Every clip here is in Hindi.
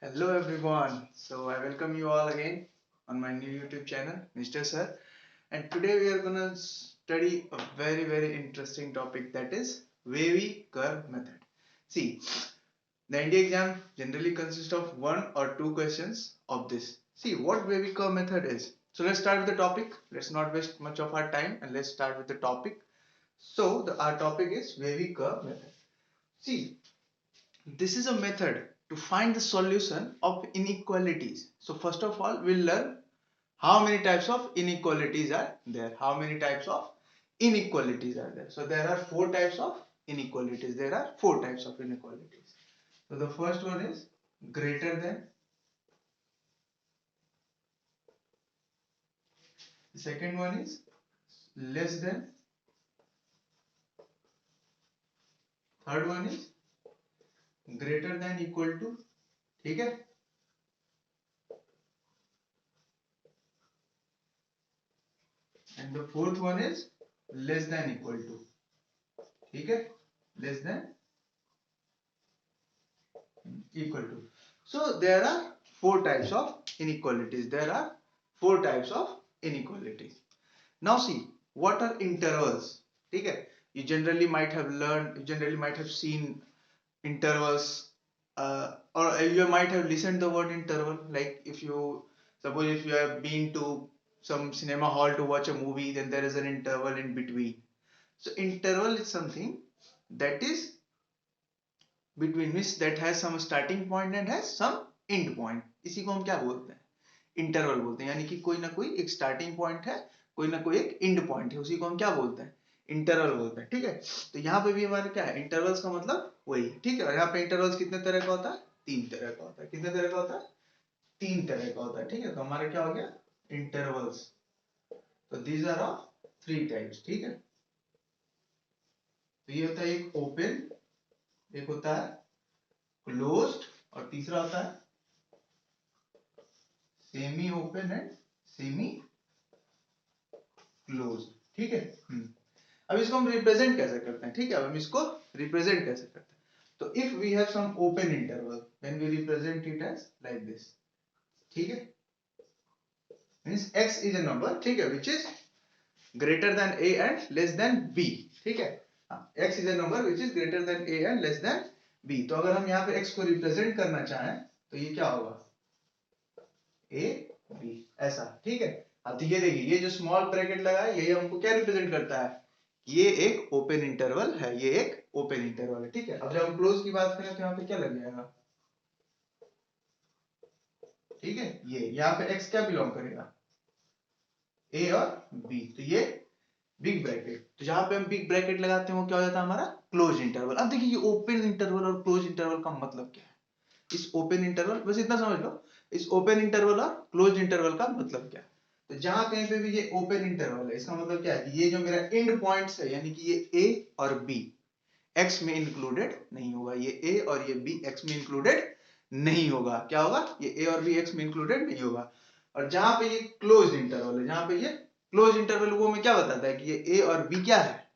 Hello everyone. So I welcome you all again on my new YouTube channel, Mr. Sir. And today we are gonna study a very interesting topic, that is wavy curve method. See, the ND exam generally consists of one or two questions of this. See what wavy curve method is. So let's start with the topic. Let's not waste much of our time and let's start with the topic. So our topic is wavy curve method. See, this is a method to find the solution of inequalities. So first of all, we'll learn how many types of inequalities are there. How many types of inequalities are there? So there are four types of inequalities. There are four types of inequalities. So the first one is greater than. The second one is less than. Third one is greater than equal to. ठीक है. And the fourth one is less than equal to. ठीक है. Less than equal to. So there are four types of inequalities. There are four types of inequalities. Now see, what are intervals? Okay, you generally might have learned, you generally might have seen intervals, or you might have listened the word interval. Like if you suppose if you have been to some cinema hall to watch a movie, then there is an interval in between. So interval is something that is between, which that has some starting point and has some end point. इसी को हम क्या बोलते हैं, इंटरवल बोलते हैं. यानी कि कोई ना कोई एक स्टार्टिंग पॉइंट है, कोई ना कोई एक एंड पॉइंट है, उसी को हम क्या बोलते हैं, इंटरवल बोलते हैं. ठीक है. तो यहाँ पे भी हमारे क्या है, इंटरवल्स का मतलब वही. ठीक है. और यहाँ पे इंटरवल्स कितने तरह का होता है, तीन तरह का होता है. कितने तरह का होता है, तीन तरह का होता है. ठीक है. तो हमारा क्या हो गया, इंटरवल्स. तो these are of three types. ठीक है. तो ये होता है एक ओपन, एक होता है क्लोज्ड, और तीसरा होता है semi open and semi close. ठीक है. अब इसको हम रिप्रेजेंट कैसे करते हैं. ठीक है. अब हम इसको रिप्रेजेंट कैसे करते हैं. तो if we have some open interval, then we represent it as like this. ठीक है. Means x is a number. ठीक है. Which is greater than a and less than b. ठीक है. x is a number which is greater than a and less than b. तो अगर हम यहाँ पे x को रिप्रेजेंट करना चाहें तो ये क्या होगा, a b ऐसा. ठीक है. अब तो ये देखिए, ये जो स्मॉल ब्रैकेट लगा है, ये हमको क्या रिप्रेजेंट करता है, ये एक ओपन इंटरवल है. ये एक ओपन इंटरवल है. ठीक है. अब जब हम क्लोज की बात करें तो यहाँ पे क्या लग जाएगा, ठीक है, ये यहाँ पे x क्या बिलोंग करेगा, a और b. तो ये बिग ब्रैकेट. तो जहां पे हम बिग ब्रैकेट लगाते हैं वो क्या हो जाता है, हमारा क्लोज इंटरवल. अब देखिए, ये ओपन इंटरवल और क्लोज इंटरवल का मतलब क्या है. इस ओपन इंटरवल, बस इतना समझ लो, इस ओपन इंटरवल और क्लोज इंटरवल का मतलब क्या है. तो जहां कहीं पे भी ये ओपन इंटरवल है, इसका मतलब क्या है कि ये जो मेरा एंड पॉइंट्स है, यानी कि ये a और b x में इंक्लूडेड नहीं होगा. ये a और ये b x में इंक्लूडेड नहीं होगा. क्या होगा, ये a और b x में इंक्लूडेड नहीं होगा. और जहां पे ये क्लोज इंटरवल है, जहां पे ये क्लोज इंटरवल, वो में क्या बताता है कि ये a और b क्या है,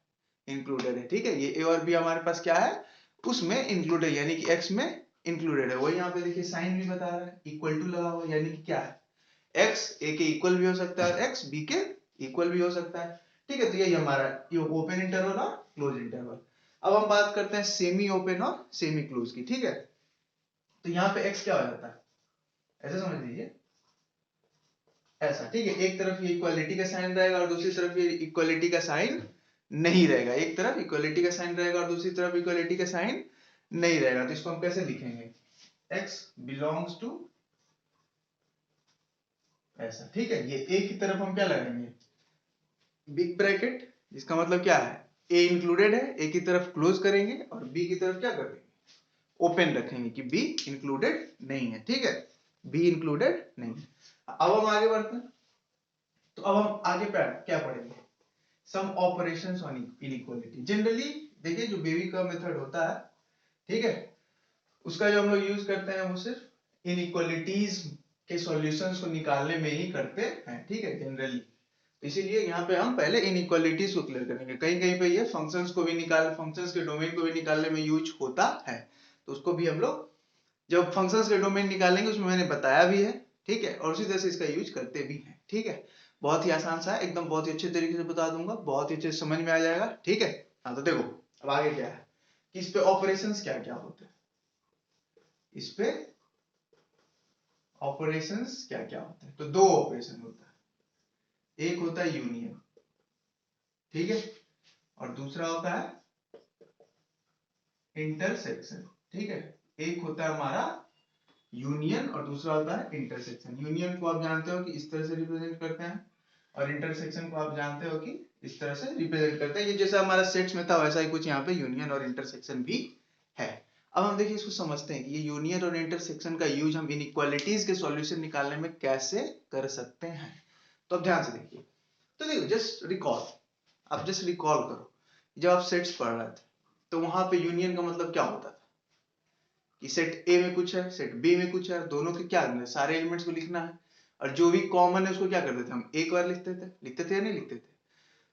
इंक्लूडेड है. ठीक है. ये a और b हमारे पास क्या है, उसमें इंक्लूडेड, यानी कि x में इंक्लूडेड है. वही यहाँ पे देखिए साइन भी बता रहा है, इक्वल टू लगा हुआ, यानी कि क्या है, x a के इक्वल भी हो सकता है और x b के इक्वल भी हो सकता है. ठीक है. तो यही हमारा ये ओपन इंटरवल और क्लोज इंटरवल. अब हम बात करते हैं सेमी ओपन और सेमी क्लोज की. ठीक है. तो यहाँ पे x क्या हो जाता है, ऐसे समझ लीजिए, ऐसा. ठीक है. एक तरफ ये इक्वालिटी का साइन रहेगा और दूसरी तरफ ये इक्वालिटी का साइन नहीं रहेगा. एक तरफ इक्वालिटी का साइन रहेगा और दूसरी तरफ इक्वालिटी का साइन नहीं रहेगा. तो इसको हम कैसे लिखेंगे, x बिलोंग्स टू ऐसा. ठीक है. ये एक की तरफ हम क्या लगाएंगे, बिग ब्रैकेट, जिसका मतलब क्या है, a इंक्लूडेड है, a की तरफ क्लोज करेंगे और b की तरफ क्या कर देंगे, ओपन रखेंगे कि b इंक्लूडेड नहीं है. ठीक है. b इंक्लूडेड नहीं है. अब हम आगे बढ़ते हैं. तो अब हम आगे क्या पढ़ेंगे, सम ऑपरेशंस ऑन इनइक्वालिटी. जनरली देखिए, जो बेबी का मेथड होता है, ठीक है, उसका जो हम लोग यूज करते हैं वो सिर्फ इनइक्वालिटीज के सॉल्यूशंस को निकालने में ही करते हैं. ठीक है. जनरली इसीलिए यहाँ पे हम पहले इनइक्वालिटीज को क्लियर करेंगे. कहीं कहीं पे ये फंक्शंस को भी निकाल, फंक्शंस के डोमेन को भी निकालने में यूज होता है, तो उसको भी हम लोग जब फंक्शंस के डोमेन निकालेंगे उसमें मैंने बताया भी है, ठीक है, और उसी तरह से इसका यूज करते भी हैं, ठीक है। बहुत ही आसान सा है, एकदम बहुत ही अच्छे तरीके से बता दूंगा, बहुत ही अच्छे से समझ में आ जाएगा, ठीक है। हाँ तो देखो अब आगे क्या है कि इस पे ऑपरेशंस क्या क्या होते हैं, इस पे ऑपरेशंस क्या क्या होते हैं। तो दो ऑपरेशन होता है, एक होता है यूनियन, ठीक है, और दूसरा होता है इंटरसेक्शन, ठीक है। एक होता है हमारा यूनियन और दूसरा होता है इंटरसेक्शन। यूनियन को आप जानते हो कि इस तरह से रिप्रेजेंट करते हैं, और इंटरसेक्शन को आप जानते हो कि इस तरह से रिप्रेजेंट करते हैं। ये जैसा हमारा सेट्स में था वैसा ही कुछ यहाँ पे यूनियन और इंटरसेक्शन भी है। अब हम देखिए इसको समझते हैं कि ये यूनियन और इंटरसेक्शन का यूज हम इनइक्वालिटीज के सॉल्यूशन निकालने में कैसे कर सकते हैं। तो अब ध्यान से देखिए, तो देखो जस्ट रिकॉल, आप जस्ट रिकॉल करो जब आप सेट्स पढ़ रहे थे तो वहां पे यूनियन का मतलब क्या होता था कि सेट ए में कुछ है, सेट बी में कुछ है, दोनों के क्या करना है, सारे एलिमेंट्स को लिखना है, और जो भी कॉमन है उसको क्या करते थे हम एक बार लिखते थे या नहीं लिखते थे।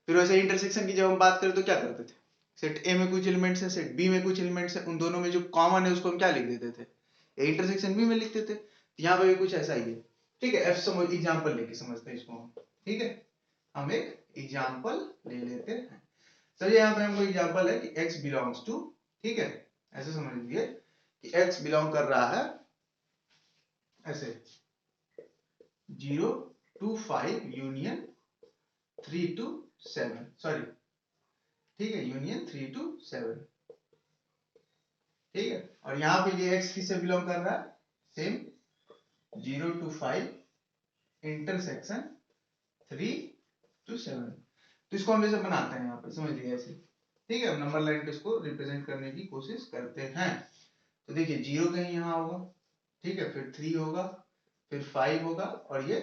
फिर वैसे इंटरसेक्शन की जब हम बात करें तो क्या करते थे, सेट ए में कुछ एलिमेंट्स है, सेट बी में कुछ एलिमेंट्स है, उन दोनों में जो कॉमन है उसको हम क्या लिख देते थे, ए इंटरसेक्शन बी में लिखते थे। यहाँ पे भी कुछ ऐसा ही है, ठीक है। एफ समझ एग्जांपल लेके समझते हैं इसको हम, ठीक है। हम एक एग्जांपल ले लेते हैं। सर यहाँ पे हमको एग्जांपल है कि x बिलोंग्स टू, ठीक है, ऐसे समझ लीजिए कि x बिलोंग कर रहा है ऐसे 0 to 5 यूनियन 3 to 7, सॉरी, ठीक है, यूनियन 3 to 7, ठीक है। और यहाँ पे ये x किससे बिलोंग कर रहा है, सेम 0 to 5 इंटरसेक्शन 3 to 7। तो इसको हम जैसे बनाते हैं यहाँ पे समझ लीजिए ऐसे, ठीक है, नंबर लाइन पे इसको रिप्रेजेंट करने की कोशिश करते हैं। तो देखिए 0 कहीं यहाँ होगा, ठीक है, फिर 3 होगा, फिर 5 होगा, और ये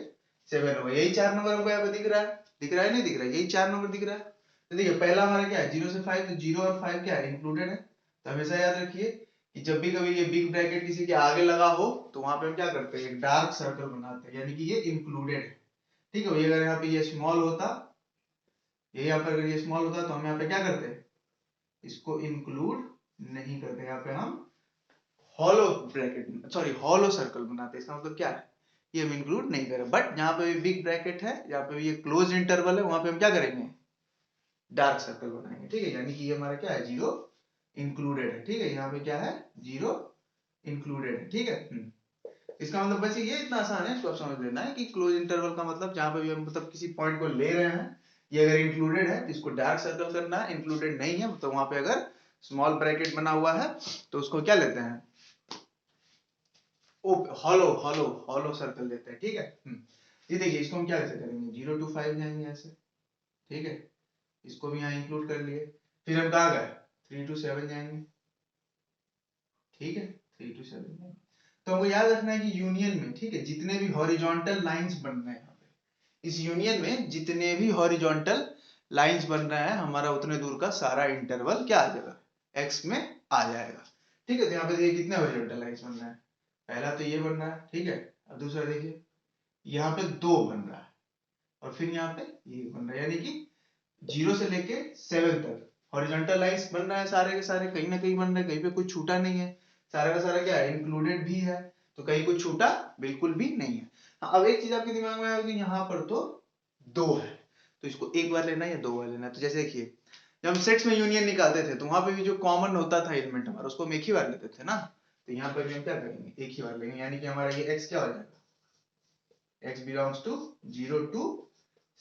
7 होगा। यही 4 नंबर हमको यहाँ पे दिख रहा है, दिख रहा है नहीं दिख रहा है, यही 4 नंबर दिख रहा है। तो देखिए पहला हमारा क्या है 0 से 5, तो 0 और 5 क्या है इंक्लूडेड है। तो हमेशा याद रखिए कि जब भी कभी ये बिग ब्रैकेट किसी के आगे लगा हो तो वहां पे हम क्या करते हैं, एक डार्क सर्कल बनाते हैं, यानी कि ये इंक्लूडेड है, ठीक है। वही अगर यहाँ पे ये स्मॉल होता, ये यहाँ पर अगर ये स्मॉल होता तो हम यहाँ पे क्या करते हैं, इसको इंक्लूड नहीं करते, यहाँ पे हम hollow bracket sorry hollow circle बनाते हैं। इसका मतलब क्या है, ये हम इंक्लूड नहीं करें। बट जहां पे भी बिग ब्रैकेट है, जहां पे भी ये क्लोज इंटरवल है, वहां पे हम क्या करेंगे, डार्क सर्कल बनाएंगे, ठीक है। यानी कि ये हमारा क्या है, 0 इंक्लूडेड है, ठीक है। यहाँ पे क्या है, 0 इंक्लूडेड है, ठीक है। इसका मतलब बस ये इतना आसान है, इसको आप समझ लेना है कि क्लोज इंटरवल का मतलब जहां पे भी हम मतलब किसी पॉइंट को ले रहे हैं, ये अगर इंक्लूडेड है तो इसको डार्क सर्कल करना है, इंक्लूडेड नहीं है तो वहां पे अगर स्मॉल ब्रैकेट बना हुआ है तो उसको क्या लेते हैं, हॉलो हॉलो हॉलो सर्कल लेते हैं, ठीक है। ये देखिए इसको हम क्या कैसे करेंगे, 0 to 5 जाएंगे ऐसे, ठीक है, इसको भी यहाँ इंक्लूड कर लिए। फिर हम कहाँ गए, 3 to 7 जाएंगे, ठीक है, 3 to 7 जाएंगे। तो हमको याद रखना है कि यूनियन में, ठीक है, जितने भी हॉरिजॉन्टल लाइंस बन रहे हैं यहाँ पे इस यूनियन में, जितने भी हॉरिजॉन्टल लाइंस बन रहे हैं, हमारा उतने दूर का सारा इंटरवल क्या आ जाएगा, x में आ जाएगा, ठीक है। तो यहाँ पे देखिए कितने हॉरिजॉन्टल लाइंस बन रहे हैं, पहला तो ये बन रहा है, ठीक है, और दूसरा देखिए यहाँ पे 2 बन रहा है, और फिर यहाँ पे ये बन रहा है, यानी कि 0 से लेके 7 तक हॉरिजॉन्टल लाइंस बन रहा है सारे के सारे, कहीं ना कहीं बन रहे हैं, कहीं पे कुछ छूटा नहीं है, सारा का सारा क्या है, इंक्लूडेड भी है, तो कहीं कुछ छूटा बिल्कुल भी नहीं है। हाँ, अब एक चीज आपके दिमाग में आएगी, यहाँ पर तो 2 है, तो इसको एक बार लेना है या 2 बार लेना है। तो जैसे देखिए जब हम सेट्स में यूनियन निकालते थे तो वहां पे भी जो कॉमन होता था एलिमेंट हमारा, उसको हम एक ही बार लेते थे ना, तो यहाँ पर भी हम क्या करेंगे, एक ही बार लेंगे, यानी कि हमारा ये x क्या हो जाएगा, x बिलोंग्स टू 0 to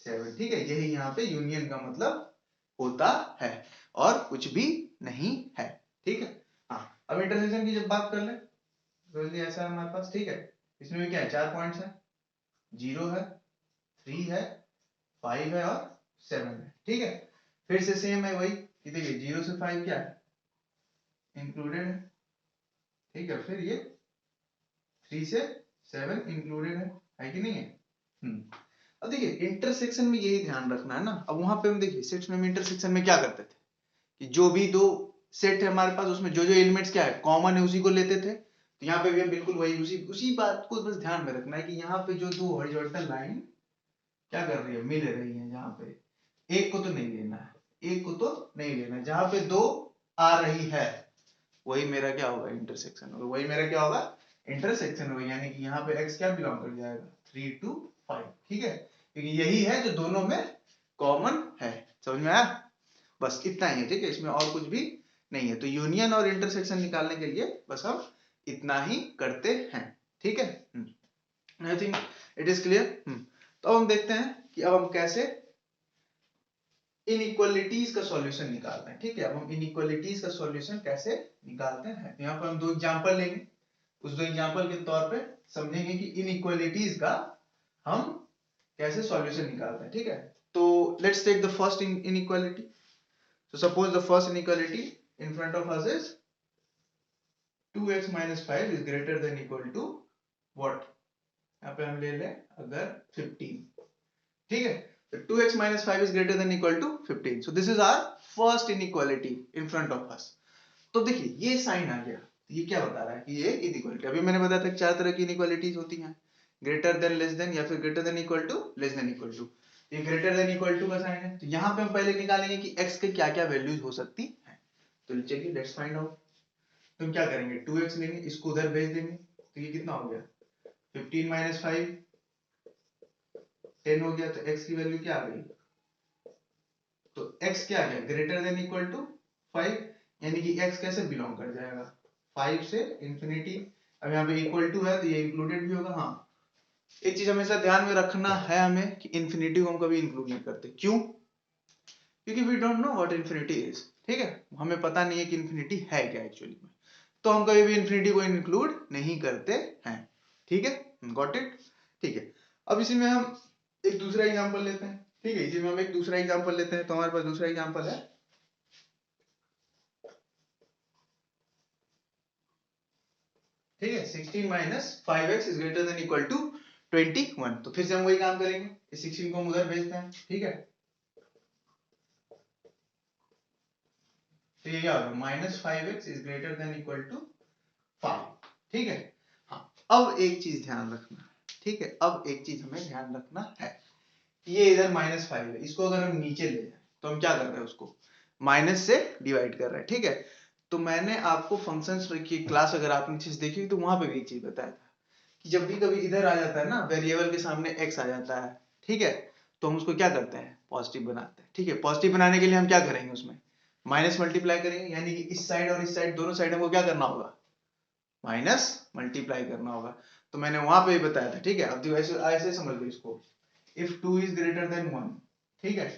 7, ठीक है। यही यहाँ पे यूनियन का मतलब होता है और कुछ भी नहीं है, ठीक है। हाँ, अब इंटरसेक्शन की जब बात कर ले तो ऐसा है हमारे पास, ठीक है, इसमें भी क्या है, 4 पॉइंट्स है, 0 है, 3 है, 5 है और 7 है, ठीक है। फिर से सेम है वही कि देखिए 0 से 5 क्या है, इंक्लूडेड है, ठीक है। फिर ये 3 से 7 इंक्लूडेड है कि नहीं है। अब देखिए इंटरसेक्शन में यही ध्यान रखना है ना। अब वहां पे हम देखिए सेट्स में इंटरसेक्शन में क्या करते थे कि जो भी दो सेट है हमारे पास उसमें जो जो एलिमेंट्स क्या है कॉमन है उसी को लेते थे। तो यहाँ पे भी हम बिल्कुल वही उसी बात को बस ध्यान में रखना है कि यहाँ पे जो दो हॉरिजॉन्टल लाइन क्या कर रही है, मिल रही है, यहाँ पे एक को तो नहीं लेना है, एक को तो नहीं लेना है, जहां पे दो आ रही है वही मेरा क्या होगा, इंटरसेक्शन होगा, वही मेरा क्या होगा, इंटरसेक्शन होगा, यानी कि यहाँ पे x क्या बिलोंग कर जाएगा 3 to 5, ठीक है, क्योंकि यही है जो दोनों में कॉमन है। समझ में आया? बस इतना ही है, ठीक है, इसमें और कुछ भी नहीं है। तो यूनियन और इंटरसेक्शन निकालने के लिए बस हम इतना ही करते हैं, ठीक है। I think it is clear. तो अब हम देखते हैं कि अब हम कैसे इनइक्वालिटीज का सॉल्यूशन निकालते हैं, ठीक है। अब हम इनइक्वालिटीज का सॉल्यूशन कैसे निकालते हैं, यहाँ पर हम दो एग्जांपल लेंगे, उस दो एग्जांपल के तौर पे समझेंगे कि इनइक्वालिटीज का हम कैसे सॉल्यूशन निकालते हैं, ठीक है। तो let's take the first inequality. So suppose the first inequality in front of us is 2x minus 5 is greater than equal to what? यहाँ पे हम ले लें अगर 15, ठीक है। तो 2x minus 5 is greater than equal to 15. So this is our first inequality in front of us. तो देखिए ये साइन आ गया, ये क्या बता रहा है कि ये इनइक्वालिटी। अभी मैंने बताया था चार तरह की इनइक्वालिटीज होती हैं, ग्रेटर देन, लेस देन, या फिर greater than equal to, less than equal to. ये ग्रेटर देन इक्वल टू का साइन है, तो यहाँ पे हम पहले निकालेंगे कि x के क्या क्या वैल्यूज हो सकती है। तो चलिए लेट्स फाइंड आउट। तो हम क्या करेंगे, 2x लेंगे, इसको उधर भेज देंगे, तो ये कितना हो गया 15 माइनस 5 10 हो गया। तो x की वैल्यू क्या आ गई, तो x क्या आ गया ग्रेटर देन इक्वल टू 5, यानी कि x कैसे बिलोंग कर जाएगा 5 से इंफिनिटी। अब यहाँ पे इक्वल टू है तो ये इंक्लूडेड भी होगा। हाँ, एक चीज हमेशा ध्यान में रखना है हमें कि इंफिनिटी को हम कभी इंक्लूड नहीं करते। क्यों? क्योंकि we don't know what infinity is, ठीक है, हमें पता नहीं है कि इंफिनिटी है क्या एक्चुअली में, तो हम कभी भी इंफिनिटी को इंक्लूड नहीं करते हैं, ठीक है। Got it? ठीक है। अब इसी में हम एक दूसरा एग्जांपल लेते हैं, ठीक है, इसी में हम एक दूसरा एग्जांपल लेते हैं। तो हमारे पास दूसरा एग्जांपल है, ठीक है, 16 minus 5x is greater than equal to 21। तो फिर से हम वही काम करेंगे, इस 16 को हम उधर भेजते हैं, ठीक है। तो ये क्या होगा minus 5x is greater than equal to 5, ठीक है। हाँ, अब एक चीज ध्यान रखना, ठीक है, अब एक चीज हमें ध्यान रखना है, ये इधर माइनस 5 है, इसको अगर हम नीचे ले जाए तो हम क्या कर रहे हैं, उसको माइनस से डिवाइड कर रहे हैं, ठीक है। तो मैंने आपको फंक्शंस की क्लास अगर आपने चीज देखी तो वहां पे भी एक चीज बताया था कि जब भी कभी इधर आ जाता है ना, वेरिएबल के सामने x आ जाता है, ठीक है, तो हम उसको क्या करते हैं पॉजिटिव बनाते हैं, ठीक है। पॉजिटिव बनाने के लिए हम क्या करेंगे, उसमें माइनस मल्टीप्लाई करेंगे, यानी कि इस साइड और इस साइड दोनों साइड हमको क्या करना होगा माइनस मल्टीप्लाई करना होगा। तो मैंने वहां पे भी बताया था, ठीक है। अब देखो ऐसे ऐसे समझ लो इसको, इफ 2 इज ग्रेटर देन 1, ठीक है,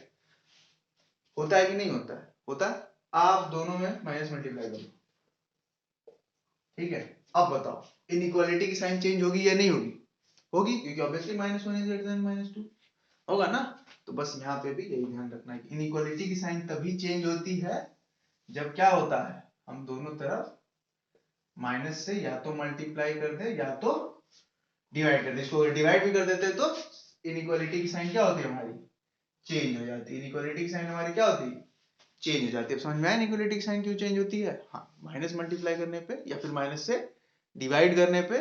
होता है कि नहीं होता है, होता है। आप दोनों में माइनस मल्टीप्लाई करो, ठीक है। अब बताओ इनइक्वालिटी की साइन चेंज होगी या नहीं होगी, होगी, क्योंकि obviously minus 1 is greater then minus 2 होगा ना। तो बस यहाँ पे भी यही ध्यान रखना है कि इनइक्वालिटी की साइन तभी चेंज होती है जब क्या होता है, हम दोनों तरफ माइनस से या तो मल्टीप्लाई कर दे या तो डिवाइड कर दे। इसको अगर डिवाइड भी कर देते तो इनइक्वालिटी की साइन क्या होती है हमारी चेंज हो जाती है, इनइक्वालिटी की साइन हमारी क्या होती है चेंज हो जाती है। समझ में आया इनइक्वालिटी की साइन क्यों चेंज होती है? हाँ, माइनस मल्टीप्लाई करने पे या फिर माइनस से डिवाइड करने पे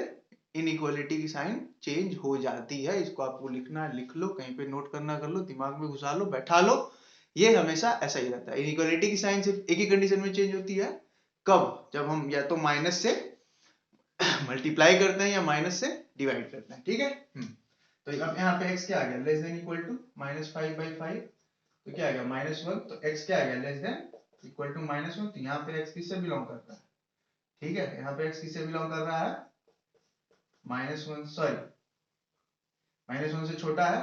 इनइक्वालिटी की साइन चेंज हो जाती है। इसको आपको लिखना, लिख लो, कहीं पे नोट करना कर लो, दिमाग में घुसा लो, बैठा लो, ये हमेशा ऐसा ही रहता है। इनइक्वालिटी की साइन सिर्फ एक ही कंडीशन में चेंज होती है, कब? जब हम या तो माइनस से मल्टीप्लाई करते हैं या माइनस से डिवाइड करते हैं, ठीक है। तो अब यहाँ पे x क्या आ गया less than equal to minus 5/5, तो क्या आ गया -1, तो x क्या आ गया लेस देन इक्वल टू -1। तो यहाँ पे x किससे बिलोंग करता है, ठीक है, यहाँ पे x किससे बिलोंग कर रहा है -1, सॉरी -1 से छोटा है,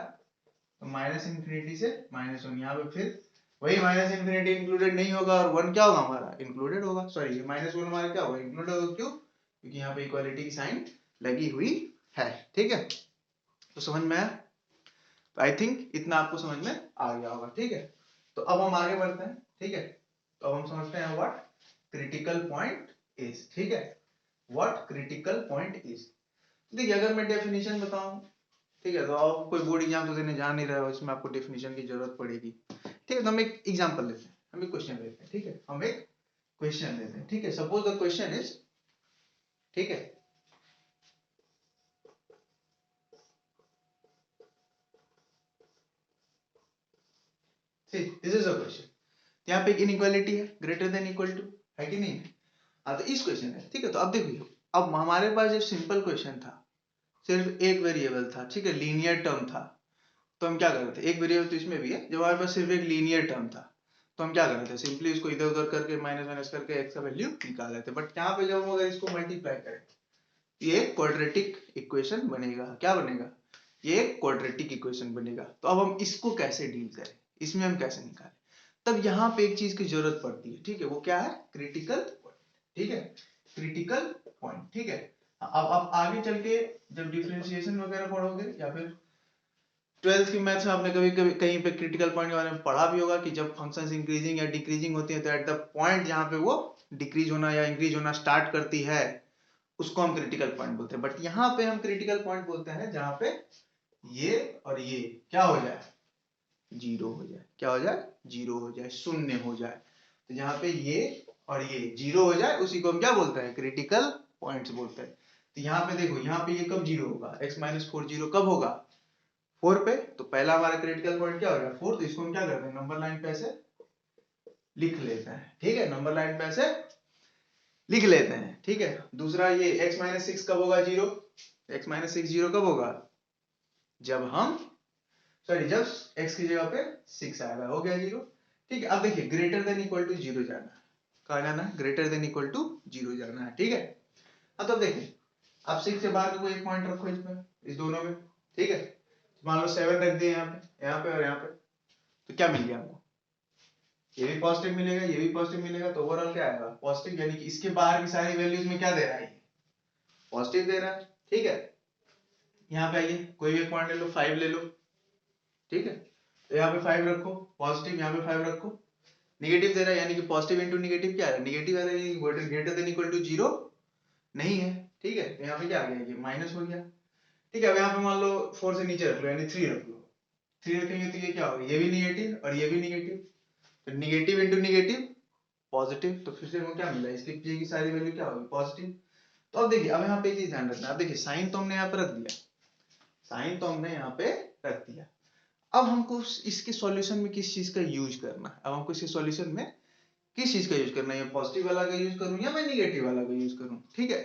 तो माइनस इंफिनिटी से -1। यहाँ पे फिर वही माइनस इंफिनिटी इंक्लूडेड नहीं होगा और 1 क्या होगा हमारा इंक्लूडेड होगा, सॉरी ये -1 हमारा क्या होगा इंक्लूडेड होगा। क्यों? क्योंकि यहाँ पे इक्वालिटी की साइन लगी हुई है, ठीक है। तो समझ में आया? आई थिंक इतना आपको समझ में आ गया होगा, ठीक है। तो अब हम आगे बढ़ते हैं, ठीक है। तो अब हम समझते हैं व्हाट क्रिटिकल पॉइंट इज, ठीक है, व्हाट क्रिटिकल पॉइंट इज। देखिए अगर मैं डेफिनेशन बताऊं, ठीक है, तो आप कोई बोर्ड एग्जाम तो देने जा नहीं रहे हो, इसमें आपको डेफिनेशन की जरूरत पड़ेगी, ठीक है। तो हम एक एग्जांपल लेते हैं, हम एक क्वेश्चन लेते हैं, ठीक है, हम एक क्वेश्चन लेते हैं, ठीक है। सपोज द क्वेश्चन इज, ठीक है, दिस इज अ क्वेश्चन, यहाँ पे एक इनइक्वालिटी है ग्रेटर देन इक्वल टू, है कि नहीं? हाँ, तो इस क्वेश्चन है, ठीक है। तो अब देखिए अब हमारे पास जब सिंपल क्वेश्चन था, सिर्फ एक वेरिएबल था, ठीक है, लीनियर टर्म था, तो हम क्या कर रहे थे, एक वेरिएबल तो इसमें भी है, जब हमारे पास सिर्फ एक लीनियर टर्म था तो हम क्या कर रहे थे, सिंपली इसको इधर उधर करके माइनस माइनस करके एक्स का वैल्यू निकाल रहे थे। बट यहाँ पे जब हम अगर इसको मल्टीप्लाई करें, ये एक क्वाड्रेटिक इक्वेशन बनेगा। क्या बनेगा, ये एक क्वाड्रेटिक इक्वेशन बनेगा। तो अब हम इसको कैसे डील करें, इसमें हम कैसे निकालें, तब यहाँ पे एक चीज की जरूरत पड़ती है, ठीक है, वो क्या है, क्रिटिकल पॉइंट, ठीक है, क्रिटिकल पॉइंट, ठीक है। अब आगे चल के जब डिफरेंशिएशन वगैरह पढ़ोगे या फिर 12th की मैथ्स में आपने कभी कभी कहीं पे क्रिटिकल पॉइंट के बारे में पढ़ा भी होगा कि जब फंक्शंस इंक्रीजिंग या डिक्रीजिंग होती है तो एट द पॉइंट जहां पे वो डिक्रीज होना या इंक्रीज होना स्टार्ट करती है उसको हम क्रिटिकल पॉइंट बोलते हैं। बट यहाँ पे हम क्रिटिकल पॉइंट बोलते हैं जहां पे ये और ये क्या हो जाए, जीरो हो जाए। क्या हो जाए, जीरो हो जाए, शून्य हो जाए। तो जहां पे ये और ये जीरो हो जाए उसी को हम क्या बोलते हैं, क्रिटिकल पॉइंट्स बोलते हैं। तो यहाँ पे देखो, यहाँ पे ये कब जीरो होगा, x माइनस 4 जीरो कब होगा, 4 पे। तो पहला हमारा क्रिटिकल पॉइंट क्या हो गया, 4। तो इसको हम क्या करते हैं, नंबर लाइन पे ऐसे लिख लेते हैं, ठीक है, नंबर लाइन पे ऐसे लिख लेते हैं, ठीक है। दूसरा ये x माइनस 6 कब होगा जीरो, x माइनस 6 जीरो कब होगा, जब हम जब x की जगह पे 6 आएगा, हो गया जीरो, ठीक है। अब देखिए greater than equal to zero जाना है, कहा जाना है, greater than equal to zero जाना है, ठीक है। अब तो देखिए आप 6 से बाहर कोई एक पॉइंट रखो इसमें, इस दोनों में, ठीक है। मान लो 7 रख दिए यहाँ पे और यहाँ पे, तो क्या मिल गया हमको, ये भी पॉजिटिव मिलेगा, ये भी पॉजिटिव मिलेगा, तो ओवरऑल क्या आएगा, पॉजिटिव। यानी कि इसके बाहर की सारी वैल्यूज में क्या दे रहा है, पॉजिटिव दे रहा है, ठीक है। यहाँ पे आइए कोई भी एक पॉइंट ले लो, 5 ले लो, ठीक है। तो यहाँ पे 5 रखो पॉजिटिव, यहाँ पे 5 रखो निगेटिव दे रहा है, यानी कि पॉजिटिव इंटू निगेटिव क्या है, निगेटिव आ रहा है, greater than equal to zero नहीं है, ठीक है। तो यहाँ पे क्या आ गया, ये माइनस हो गया, ठीक है। अब यहाँ पे मान लो 4 से नीचे रख लो, यानी 3 रख लो, 3 रखेंगे तो ये क्या होगा, ये भी निगेटिव और ये भी निगेटिव, तो निगेटिव इंटू निगेटिव पॉजिटिव, तो फिर से हमको क्या मिला, इसकी ये की सारी वैल्यू क्या होगी, पॉजिटिव। तो अब देखिए, अब यहाँ पे एक चीज ध्यान रखना, अब देखिए साइन तो हमने यहाँ पे रख दिया, साइन तो हमने यहाँ पे रख दिया। अब हमको इसके सॉल्यूशन में किस चीज का यूज करना है, अब हमको इसके सॉल्यूशन में किस चीज का यूज करना है, ये पॉजिटिव वाला का यूज करूं या मैं निगेटिव वाला का यूज करूं, ठीक है।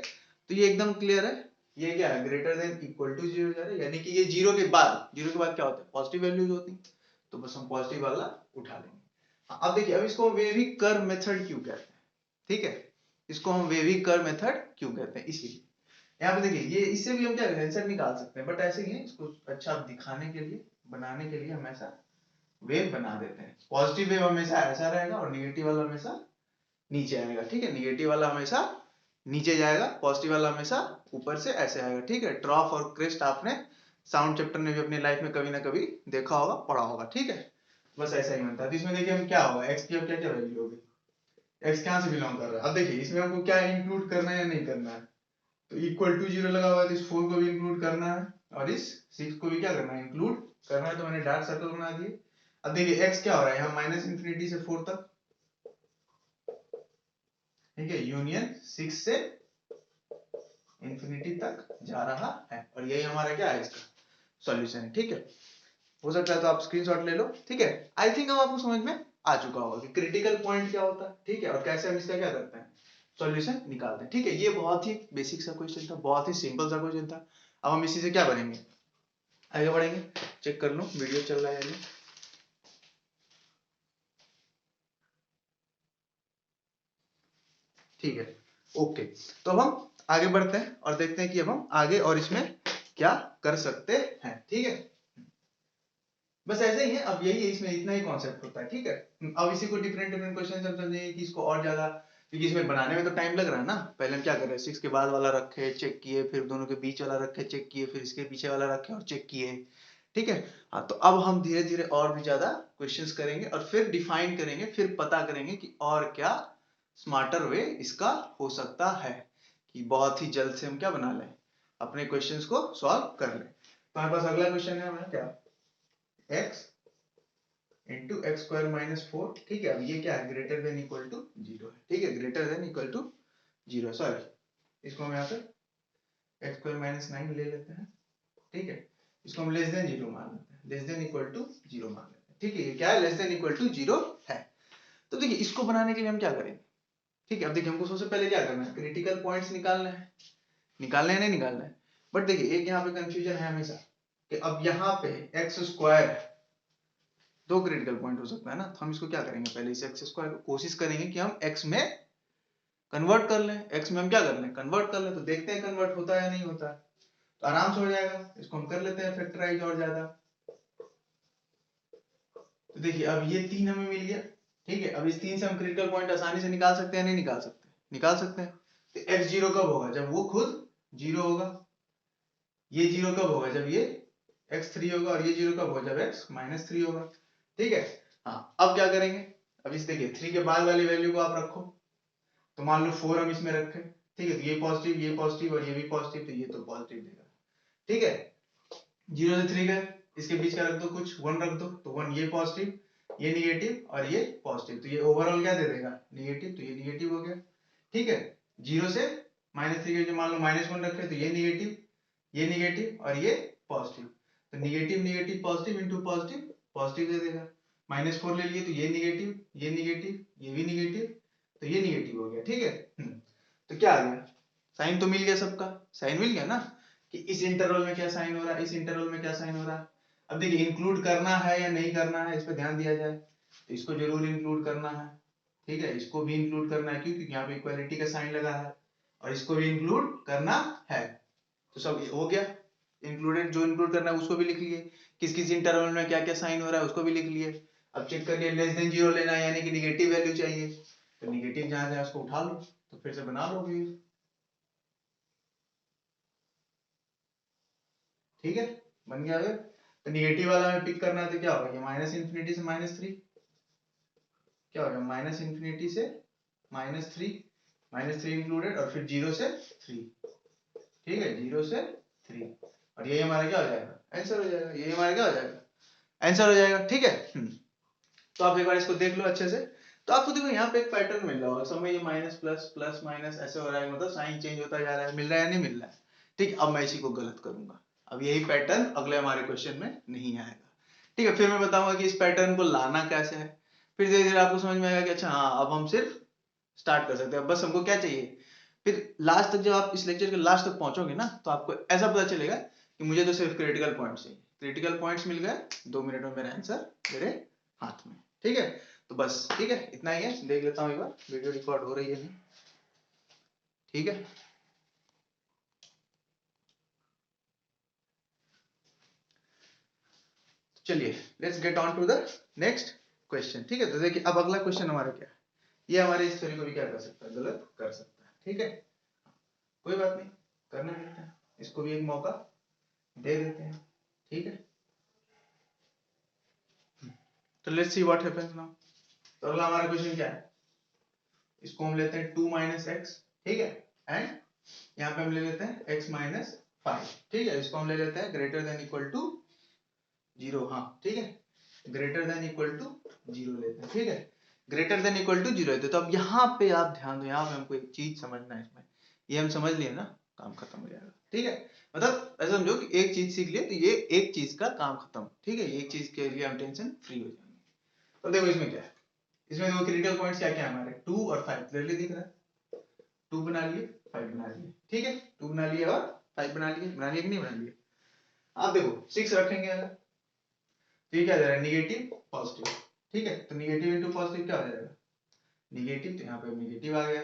तो ये एकदम क्लियर है, ये क्या है, greater than equal to zero जा रहा है, यानी कि ये जीरो के बाद क्या होता है, पॉजिटिव वैल्यूज होती है, तो बस हम पॉजिटिव वाला उठा लेंगे। अब देखिए, अब इसको वेवी कर्व मेथड क्यों कहते हैं, ठीक है, इसको हम वेवी कर्व मेथड क्यों कहते हैं, इसीलिए यहाँ पे देखिए, ये इससे भी हम क्या आंसर निकाल सकते हैं, बट ऐसे ही है, इसको अच्छा दिखाने के लिए, बनाने के लिए हम ऐसा वेव बना देते हैं। पॉजिटिव वेव हमेशा ऐसा रहेगा और निगेटिव वाला हमेशा नीचे आएगा, ठीक है। निगेटिव वाला हमेशा नीचे जाएगा, पॉजिटिव वाला हमेशा ऊपर से ऐसे आएगा, ठीक है। ट्रॉफ और क्रेस्ट आपने साउंड चैप्टर में भी अपनी लाइफ में कभी ना कभी देखा होगा, पढ़ा होगा, ठीक है। बस ऐसा ही बनता है। तो इसमें देखिए हम क्या होगा, एक्स की अब क्या क्या वैल्यू होगी, एक्स कहाँ से बिलोंग कर रहा है। अब देखिए इसमें हमको क्या इंक्लूड करना है या नहीं करना है, तो इक्वल टू जीरो लगा हुआ है, तो इस 4 को भी इंक्लूड करना है और इस 6 को भी क्या करना है, इंक्लूड करना है। तो मैंने डार्क सर्कल बना दिए। अब देखिए एक्स क्या हो रहा है, यहाँ माइनस इंफिनिटी से 4 तक, ठीक है, यूनियन 6 से इंफिनिटी तक जा रहा है, और यही हमारा क्या है, इसका सॉल्यूशन है, ठीक है। हो सकता है तो आप स्क्रीनशॉट ले लो, ठीक है। आई थिंक अब आपको समझ में आ चुका होगा कि क्रिटिकल पॉइंट क्या होता है, ठीक है, और कैसे हम इसका क्या करते हैं, सॉल्यूशन निकालते हैं, ठीक है। ये बहुत ही बेसिक सा क्वेश्चन था, बहुत ही सिंपल सा क्वेश्चन था। अब हम इसी से क्या बनेंगे, आगे बढ़ेंगे। चेक कर लो वीडियो चल रहा है या नहीं, ठीक है, ओके। तो अब हम आगे बढ़ते हैं और देखते हैं कि अब हम आगे और इसमें क्या कर सकते हैं, ठीक है। बस ऐसे ही है, अब यही है, इसमें इतना ही कॉन्सेप्ट होता है, ठीक है। अब इसी को डिफरेंट डिफरेंट क्वेश्चन हम समझेंगे कि इसको और ज्यादा, क्योंकि इसमें बनाने में तो टाइम लग रहा है ना। पहले हम क्या कर रहे हैं, 6 के बाद वाला रखे, चेक किए, फिर दोनों के बीच वाला रखे, चेक किए, फिर इसके पीछे वाला रखे और चेक किए, ठीक है। हाँ, तो अब हम धीरे धीरे और भी ज्यादा क्वेश्चंस करेंगे और फिर डिफाइन करेंगे, फिर पता करेंगे कि और क्या स्मार्टर वे इसका हो सकता है, कि बहुत ही जल्द से हम क्या बना लें, अपने क्वेश्चंस को सॉल्व कर लें। तो हमारे पास अगला क्वेश्चन है हमारा क्या, x into x square minus 4, ठीक है। अब ये क्या है, greater than equal to zero है, ठीक है, greater than equal to zero, sorry इसको हम यहाँ पे एक्स स्क्वायर माइनस 9 ले लेते हैं, ठीक है। इसको हम लेस देन जीरो मान लेते हैं, less than equal to zero मान लेते हैं, ठीक है। ये क्या है, less than equal to zero है। तो देखिए इसको बनाने के लिए हम क्या करेंगे, ठीक है। अब देखिए हमको सबसे पहले क्या करना है, क्रिटिकल पॉइंट्स निकालना है, निकालना है नहीं निकालना है। बट देखिए एक यहाँ पे कंफ्यूजन है हमेशा कि अब यहाँ पे एक्स स्क्वायर दो क्रिटिकल पॉइंट हो सकता है ना, तो हम इसको क्या करेंगे, पहले इस एक्स स्क्वायर को कोशिश करेंगे कि हम एक्स में कन्वर्ट कर लें, एक्स में हम क्या कर लें, कन्वर्ट कर लें, तो देखते हैं कन्वर्ट होता है या नहीं होता है, तो आराम से हो जाएगा। इसको हम कर लेते हैं फैक्टराइज और ज्यादा। तो देखिए अब ये 3 हमें मिल गया, ठीक है। अब इस 3 से हम क्रिटिकल पॉइंट आसानी से निकाल सकते हैं नहीं निकाल सकते, निकाल सकते हैं। तो एक्स जीरो कब होगा, जब वो खुद जीरो होगा। ये जीरो कब होगा, जब ये x3 होगा, और ये जीरो कब होगा, जब x-3 होगा, ठीक है। हाँ अब क्या करेंगे, अब इस देखिए 3 के बाद वाली वैल्यू को आप रखो, तो मान लो 4 हम इसमें रखें, ठीक है। तो ये पॉजिटिव और ये भी पॉजिटिव, तो ये तो पॉजिटिव देगा, ठीक है। 0 से 3 गए, इसके बीच का रख दो कुछ 1 रख दो, तो 1 ये पॉजिटिव ये निगेटिव और ये पॉजिटिव, तो ये ओवरऑल क्या दे देगा, निगेटिव, तो ये निगेटिव हो गया, ठीक है। 0 से -3 के मान लो -1 रखे, तो ये निगेटिव और ये पॉजिटिव, तो negative negative positive into positive positive दे देगा। -4 ले लिए, तो ये निगेटिव ये भी निगेटिव, तो ये निगेटिव हो गया, ठीक है। तो क्या आ गया, साइन तो मिल गया, सबका साइन मिल गया ना, कि इस इंटरवल में क्या साइन हो रहा है, इस इंटरवल में क्या साइन हो रहा है। अब देखिए इंक्लूड करना है या नहीं करना है, इस पर ध्यान दिया जाए, तो इसको जरूर इंक्लूड करना है, ठीक है। इसको भी इंक्लूड करना है, क्योंकि यहाँ पे इक्वालिटी का साइन लगा है, और इसको भी इंक्लूड करना है, तो सब हो गया इंक्लूडेड। जो इंक्लूड करना है उसको भी लिख लिए, किस किस इंटरवल में क्या क्या साइन हो रहा है उसको भी लिख लिए। अब चेक करिए लेस देन 0 लेना है, यानी कि निगेटिव वैल्यू चाहिए, तो निगेटिव जहां जाए उसको उठा लो, तो फिर से बना लो भी, ठीक है, बन गया फिर। तो निगेटिव वाला में पिक करना है, तो क्या होगा, ये -∞ से -3 क्या होगा, -∞ से -3 इंक्लूडेड, और फिर 0 से 3, ठीक है, 0 से 3, और ये हमारा क्या हो जाएगा, आंसर हो जाएगा, ये हमारा क्या हो जाएगा, आंसर हो जाएगा, ठीक है। तो आप एक बार इसको देख लो अच्छे से। तो आपको देखो यहाँ पे एक पैटर्न मिल रहा होगा, समय ये माइनस प्लस प्लस माइनस ऐसे हो रहा है, मतलब साइन चेंज होता जा रहा है, मिल रहा है या नहीं मिल रहा है, ठीक। अब मैं इसी को गलत करूंगा, अब यही पैटर्न अगले हमारे क्वेश्चन में नहीं आएगा, ठीक है। फिर मैं बताऊंगा कि इस पैटर्न को लाना कैसे है, फिर धीरे धीरे आपको समझ में आएगा कि अच्छा हाँ अब हम सिर्फ स्टार्ट कर सकते हैं, बस हमको क्या चाहिए। फिर लास्ट तक जब आप इस लेक्चर के लास्ट तक पहुंचोगे ना, तो आपको ऐसा पता चलेगा कि मुझे तो सिर्फ क्रिटिकल पॉइंट्स चाहिए, क्रिटिकल पॉइंट्स मिल गए, 2 मिनट में मेरा आंसर मेरे हाथ में, ठीक है। तो बस ठीक है, इतना ही है, देख लेता हूँ एक बार वीडियो रिकॉर्ड हो रही है नहीं, ठीक है। चलिए let's get on to the next question, ठीक है। तो देखिए अब अगला क्वेश्चन हमारा क्या है, ये हमारे इस थ्योरी को भी क्या कर सकता है, गलत कर सकता है, ठीक है। कोई बात नहीं, करने देते हैं, इसको भी एक मौका दे देते हैं, ठीक है। तो let's see what happens now. तो अगला हमारा क्वेश्चन क्या है, इसको हम लेते हैं 2 - x, ठीक है, एंड यहाँ पे हम ले लेते हैं x - 5, ठीक है। इसको हम ले लेते हैं ग्रेटर देन इक्वल टू 0, हाँ ठीक है, ग्रेटर देन इक्वल टू 0 लेते हैं, ठीक है, ग्रेटर देन इक्वल टू 0 लेते हैं। तो अब यहाँ पे आप ध्यान दो, यहाँ पे हमको एक चीज समझना है इसमें, ये हम समझ लिए ना, काम खत्म हो जाएगा, ठीक है। मतलब ऐसा समझो कि एक चीज सीख लिए तो ये एक चीज का काम खत्म, ठीक है, एक चीज के लिए हम टेंशन फ्री हो जाएंगे। तो देखो इसमें क्या है, इसमें देखो क्रिटिकल पॉइंट्स क्या क्या है हमारे, 2 और 5 क्लियरली दिख रहा है, 2 बना लिए 5 बना लिए, ठीक है, 2 बना लिए और 5 बना लिए कि नहीं बना लिए। आप देखो 6 रखेंगे अगर, तो ये क्या आ जाएगा, निगेटिव पॉजिटिव, ठीक है। तो निगेटिव इंटू पॉजिटिव क्या हो जाएगा, निगेटिव, तो यहाँ पे निगेटिव आ गया।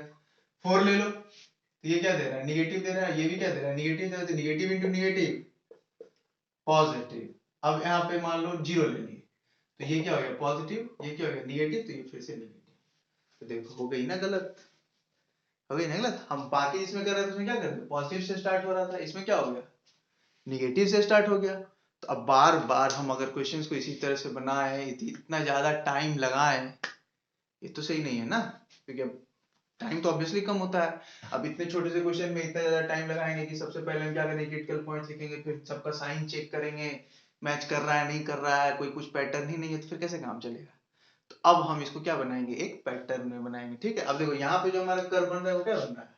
4 ले लो, तो ये क्या दे रहा है, निगेटिव दे रहा है, ये भी क्या दे रहा है, निगेटिव दे रहा है, तो निगेटिव इंटू निगेटिव पॉजिटिव। अब यहाँ पे मान लो 0 ले लिए, तो ये क्या हो गया पॉजिटिव, ये क्या हो गया निगेटिव, तो ये फिर से निगेटिव, तो देखो हो गई ना गलत, हो गई ना गलत। हम बाकी इसमें कर रहे थे, उसमें क्या कर रहे थे, पॉजिटिव से स्टार्ट हो रहा था, इसमें क्या हो गया, निगेटिव से स्टार्ट हो गया। तो अब बार बार हम अगर क्वेश्चंस को इसी तरह से बनाए, इतना ज्यादा टाइम लगाए, ये तो सही नहीं है ना, क्योंकि अब टाइम तो ऑब्वियसली कम होता है। अब इतने छोटे से क्वेश्चन में इतना ज्यादा टाइम लगाएंगे कि सबसे पहले हम क्या करेंगे, क्रिटिकल पॉइंट्स लिखेंगे, फिर सबका साइन चेक करेंगे, मैच कर रहा है नहीं कर रहा है, कोई कुछ पैटर्न ही नहीं है, तो फिर कैसे काम चलेगा। तो अब हम इसको क्या बनाएंगे, एक पैटर्न में बनाएंगे, ठीक है। अब देखो यहाँ पे जो हमारा कर्व बन रहा है वो क्या बन रहा है,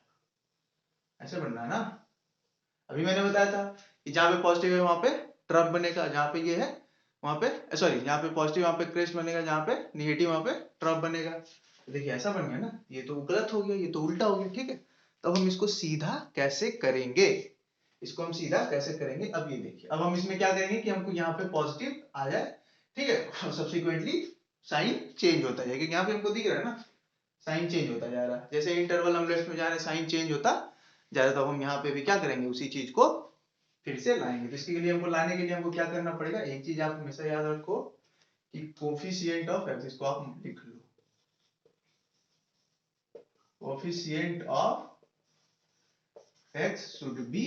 ऐसे बन रहा है ना। अभी मैंने बताया था कि जहाँ पे पॉजिटिव है वहां पे ट्रफ बनेगा, जहाँ पे ये है वहां पे सॉरी, यहाँ पे पॉजिटिव वहां पे क्रेस्ट बनेगा, जहाँ पे निगेटिव वहां पे ट्रफ बनेगा। तो देखिए ऐसा बन गया ना, ये तो गलत हो गया, ये तो उल्टा हो गया, ठीक है। तो हम इसको सीधा कैसे करेंगे, इसको हम सीधा कैसे करेंगे, अब ये देखिए, अब हम इसमें क्या करेंगे कि हमको यहाँ पे पॉजिटिव आ जाए, ठीक है, सब्सिक्वेंटली साइन चेंज होता है, क्योंकि यहाँ पे हमको दिख रहा है ना साइन चेंज होता जा रहा है, जैसे इंटरवल हम लेफ्ट में जा रहे हैं साइन चेंज होता जा रहा है, तो हम यहाँ पे भी क्या करेंगे उसी चीज को फिर से लाएंगे। तो इसके लिए हमको लाने के लिए हमको क्या करना पड़ेगा, एक चीज आप हमेशा याद रखो कि कोफिशिएंट ऑफ एक्स, इसको आप लिख लो, coefficient of X should be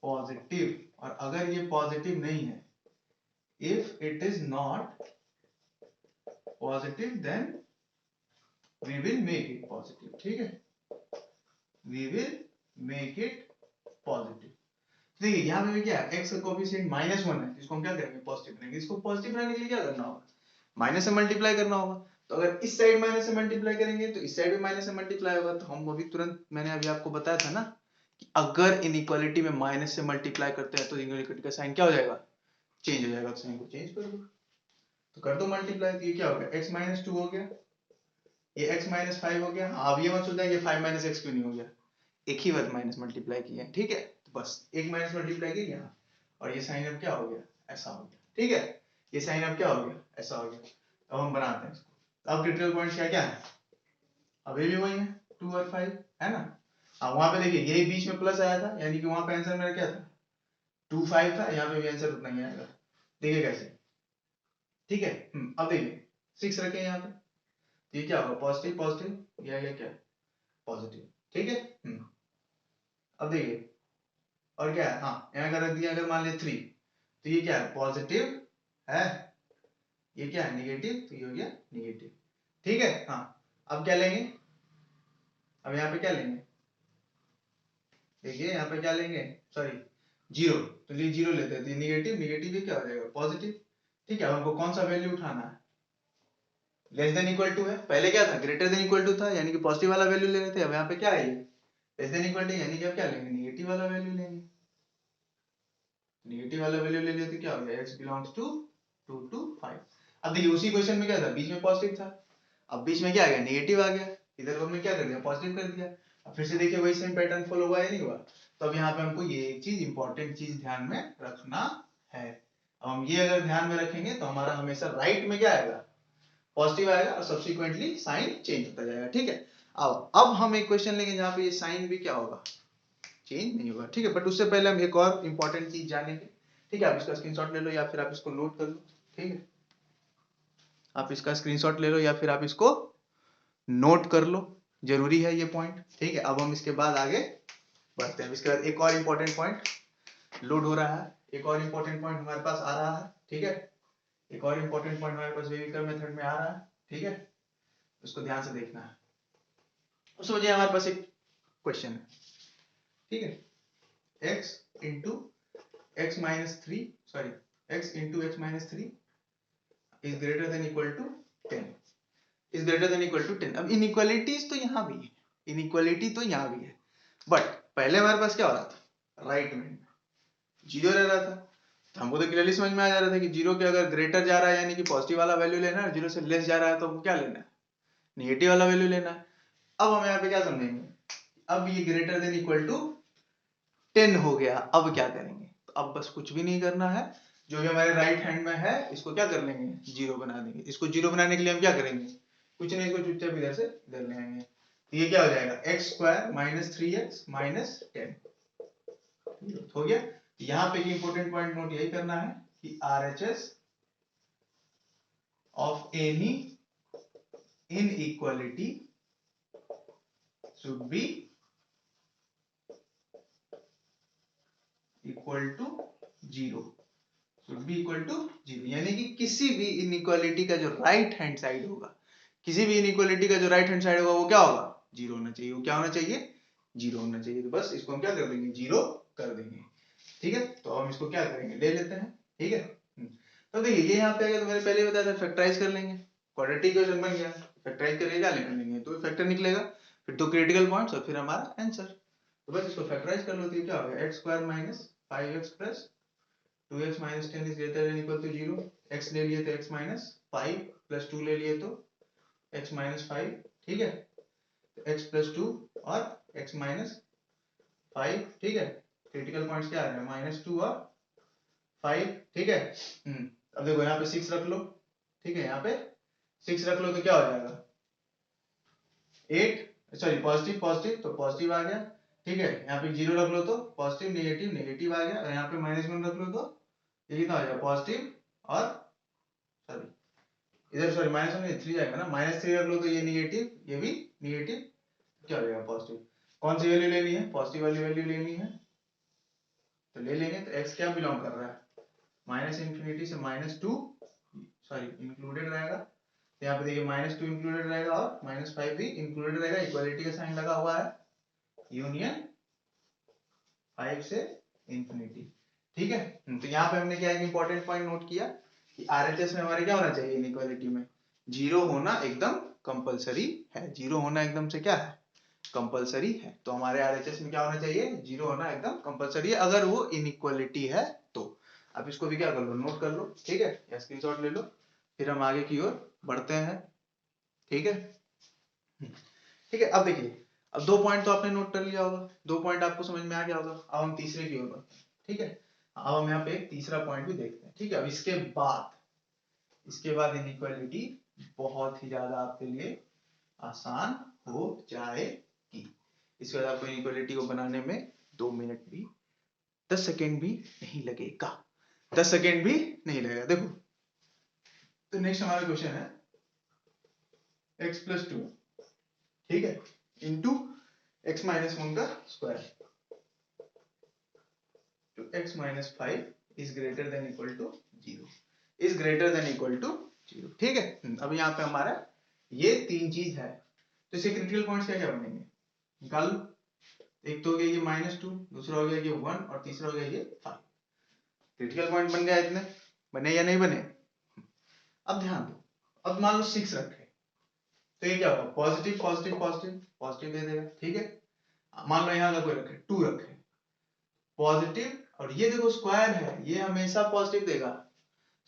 positive, और अगर ये पॉजिटिव नहीं है, if it is not positive then we will make it positive, ठीक है, we will make it positive. देखिए यहाँ पे भी क्या है, x का कोफिशिएंट -1 है, इसको हम क्या करेंगे पॉजिटिव बनाएंगे, इसको पॉजिटिव बनाने के लिए क्या करना होगा, माइनस से मल्टीप्लाई करना होगा, तो अगर इस साइड माइनस से मल्टीप्लाई करेंगे तो इस साइड भी माइनस से मल्टीप्लाई होगा, तो हम अभी तुरंत मैंने अभी आपको बताया था ना कि अगर इनइक्वालिटी में माइनस से मल्टीप्लाई करते हैं तो इनइक्वालिटी का साइन क्या हो जाएगा, चेंज हो जाएगा, तो साइन को चेंज कर दो, तो कर दो मल्टीप्लाई, तो ये क्या हो गया x - 2 हो गया, ये x - 5 हो गया। अब ये मत सोचना ये 5 - x क्यों नहीं हो गया, एक ही बार माइनस मल्टीप्लाई किया, ठीक है, तो बस एक माइनस मल्टीप्लाई किया यहाँ, और ये साइन अब क्या हो गया, ऐसा हो गया, ठीक है, ये साइन अब क्या हो गया, ऐसा हो गया। अब हम बनाते हैं इसको, अब क्रिटिकल पॉइंट क्या है, अब ये भी वही है 2 और 5 है ना। अब वहां पे देखिए यही बीच में प्लस आया था, यानी कि वहां पे आंसर मेरा क्या था 2 5 था, यहाँ पे भी आंसर उतना ही आएगा, देखिए कैसे, ठीक है। अब देखिए 6 रखे यहाँ पे, ये क्या होगा पॉजिटिव पॉजिटिव, ये क्या पॉजिटिव, ठीक है। अब देखिए और क्या है, हाँ यहाँ का रख दिया, अगर मान लिया 3 तो ये क्या है पॉजिटिव है, ये क्या है निगेटिव, तो ये हो गया निगेटिव, ठीक है। हाँ अब क्या लेंगे, अब यहाँ पे क्या लेंगे, देखिए यहाँ पे क्या लेंगे, सॉरी जीरो, तो ये जीरो लेते हैं, तो निगेटिव निगेटिव ये क्या हो जाएगा पॉजिटिव, ठीक है। हमको कौन सा वैल्यू उठाना है, लेस देन इक्वल टू है, पहले क्या था ग्रेटर देन इक्वल टू था, यानी कि पॉजिटिव वाला वैल्यू ले रहे थे, अब यहाँ पे क्या है ये लेस देन इक्वल टू, यानी कि अब क्या लेंगे निगेटिव वाला वैल्यू लेंगे, निगेटिव वाला वैल्यू ले लिया तो क्या हो गया x बिलोंग्स टू 2 to 5। अब देखिए उसी क्वेश्चन में क्या था, बीच में पॉजिटिव था, अब बीच में क्या आ गया नेगेटिव आ गया, इधर हमने क्या कर दिया पॉजिटिव कर दिया। अब फिर से देखिए वही सेम पैटर्न फॉलो हुआ या नहीं हुआ, तो अब यहाँ पे हमको ये एक चीज इंपॉर्टेंट चीज ध्यान में रखना है। अब हम ये अगर ध्यान में रखेंगे तो हमारा हमेशा राइट में क्या आएगा पॉजिटिव आएगा, और सब्सिक्वेंटली साइन चेंज होता जाएगा, ठीक है। अब हम एक क्वेश्चन लेंगे जहाँ पे ये साइन भी क्या होगा चेंज नहीं होगा, ठीक है। बट उससे पहले हम एक और इंपॉर्टेंट चीज जानेंगे, ठीक है। आप इसका स्क्रीनशॉट ले लो या फिर आप इसको नोट कर लो, ठीक है, आप इसका स्क्रीनशॉट ले लो या फिर आप इसको नोट कर लो, जरूरी है ये पॉइंट, ठीक है। अब हम इसके बाद आगे बढ़ते हैं, इसके बाद एक और इंपॉर्टेंट पॉइंट लोड हो रहा है, एक और इंपॉर्टेंट पॉइंट हमारे पास आ रहा है, ठीक है, एक और इंपॉर्टेंट पॉइंट हमारे पास वेविकर मेथड में आ रहा है, ठीक है, उसको ध्यान से देखना है। उस वजह हमारे पास एक क्वेश्चन है, ठीक है, x into x minus 3 sorry x into x minus 3 is greater than equal to 10 is greater than equal to 10। अब इनइक्वालिटीज तो यहाँ भी है, इनइक्वालिटी तो यहाँ भी है, बट पहले हमारे पास क्या हो रहा था राइट में जीरो रह रहा था, तो हमको तो क्लियरली समझ में आ जा रहा था कि जीरो के अगर ग्रेटर जा रहा है यानी कि पॉजिटिव वाला वैल्यू लेना है, जीरो से लेस जा रहा है तो हमको क्या लेना है निगेटिव वाला वैल्यू लेना है। अब हम यहाँ पे क्या समझेंगे, अब ये ग्रेटर देन इक्वल टू 10 हो गया, अब क्या करेंगे, तो अब बस कुछ भी नहीं करना है, जो भी हमारे राइट हैंड में है इसको क्या कर लेंगे जीरो बना देंगे। इसको जीरो बनाने के लिए हम क्या करेंगे कुछ नहीं, इसको चुपचाप इधर से इधर ले आएंगे, तो ये क्या हो जाएगा x square minus 3x minus 10 हो गया। यहाँ पे इंपॉर्टेंट पॉइंट नोट यही करना है कि RHS of any inequality should be equal to zero, should be equal to zero, यानी कि किसी भी इनइक्वालिटी का जो राइट हैंड साइड होगा, किसी भी इनइक्वालिटी का जो राइट हैंड साइड होगा वो क्या होगा जीरो होना चाहिए, वो क्या होना चाहिए जीरो होना चाहिए। तो बस इसको हम क्या कर देंगे जीरो कर देंगे, ठीक है। तो हम इसको क्या करेंगे ले लेते हैं, ठीक है। तो देखिए ये यहाँ पे अगर तो मैंने पहले बताया था फैक्टराइज कर लेंगे, क्वाड्रेटिक इक्वेशन बन गया, फैक्टराइज करके क्या लेंगे तो फैक्टर निकलेगा, फिर दो क्रिटिकल पॉइंट्स और फिर हमारा आंसर। तो बस इसको फैक्टराइज कर लो तो ये क्या होगा x square minus 5x plus 2x minus 10 is greater than equal to 0, x ले लिए तो x minus 5 plus 2 ले लिए तो x minus 5, ठीक है। तो x प्लस 2 और x माइनस 5, ठीक है। क्रिटिकल पॉइंट्स क्या आ रहे हैं, -2 और 5, ठीक है। अब देखो यहाँ पे 6 रख लो, ठीक है, यहाँ पे 6 रख लो तो क्या हो जाएगा 8, सॉरी पॉजिटिव पॉजिटिव तो पॉजिटिव आ गया, ठीक है। यहाँ पे 0 रख लो तो पॉजिटिव नेगेटिव नेगेटिव आ गया, और यहाँ पे -1 रख लो तो ये कितना हो जाएगा पॉजिटिव, और सॉरी इधर सॉरी -1 नहीं 3 जाएगा ना, -3 रख लो तो ये नेगेटिव ये भी नेगेटिव, क्या हो जाएगा पॉजिटिव। कौन सी वैल्यू लेनी है, पॉजिटिव वाली वैल्यू लेनी है तो ले लेंगे। तो x क्या बिलोंग कर रहा है, -∞ से -2, सॉरी इंक्लूडेड रहेगा, तो यहाँ पे देखिए -2 इंक्लूडेड रहेगा और -5 भी इंक्लूडेड रहेगा, इक्वालिटी का साइन लगा हुआ है, यूनियन 5 से इंफिनिटी, ठीक है। तो यहाँ पे हमने क्या एक इंपॉर्टेंट पॉइंट नोट किया कि आरएचएस में हमारे क्या होना चाहिए, इनइक्वालिटी में 0 होना एकदम कंपलसरी है, 0 होना एकदम से क्या है कंपलसरी है। तो हमारे आरएचएस में क्या होना चाहिए, 0 होना एकदम कंपलसरी है, अगर वो इनइक्वालिटी है तो। अब इसको भी क्या कर लो, नोट कर लो, ठीक है, या स्क्रीनशॉट ले लो, फिर हम आगे की ओर बढ़ते हैं, ठीक है। ठीक है, अब देखिए, अब 2 पॉइंट तो आपने नोट कर लिया होगा, 2 पॉइंट आपको समझ में आ गया होगा। अब हम तीसरे की ओर बढ़ते हैं, ठीक है। अब हम यहाँ पे एक तीसरा पॉइंट भी देखते हैं, ठीक है। अब इसके बाद इनइक्वालिटी बहुत ही ज्यादा आपके लिए आसान हो जाएगी। इसके बाद आपको इनइक्वालिटी को बनाने में 2 मिनट भी 10 सेकेंड भी नहीं लगेगा, 10 सेकेंड भी नहीं लगेगा। देखो, तो नेक्स्ट हमारा क्वेश्चन है x प्लस 2, ठीक है, इंटू x माइनस 1 का square to x minus 5 is greater than equal to 0, is greater than equal to 0, ठीक है। अब यहाँ पे हमारा ये 3 चीज है, तो इसे क्रिटिकल पॉइंट्स क्या क्या बनेंगे निकाल लो। एक तो हो गया ये -2, दूसरा हो गया ये 1 और तीसरा हो गया ये 5। क्रिटिकल पॉइंट बन गया, इतने बने या नहीं बने। अब ध्यान दो, अब मान लो 6 रखे तो ये क्या होगा पॉजिटिव पॉजिटिव पॉजिटिव पॉजिटिव दे देगा, ठीक है। मान लो यहाँ का कोई रखे 2 रखे पॉजिटिव, और ये देखो स्क्वायर है, ये हमेशा पॉजिटिव देगा,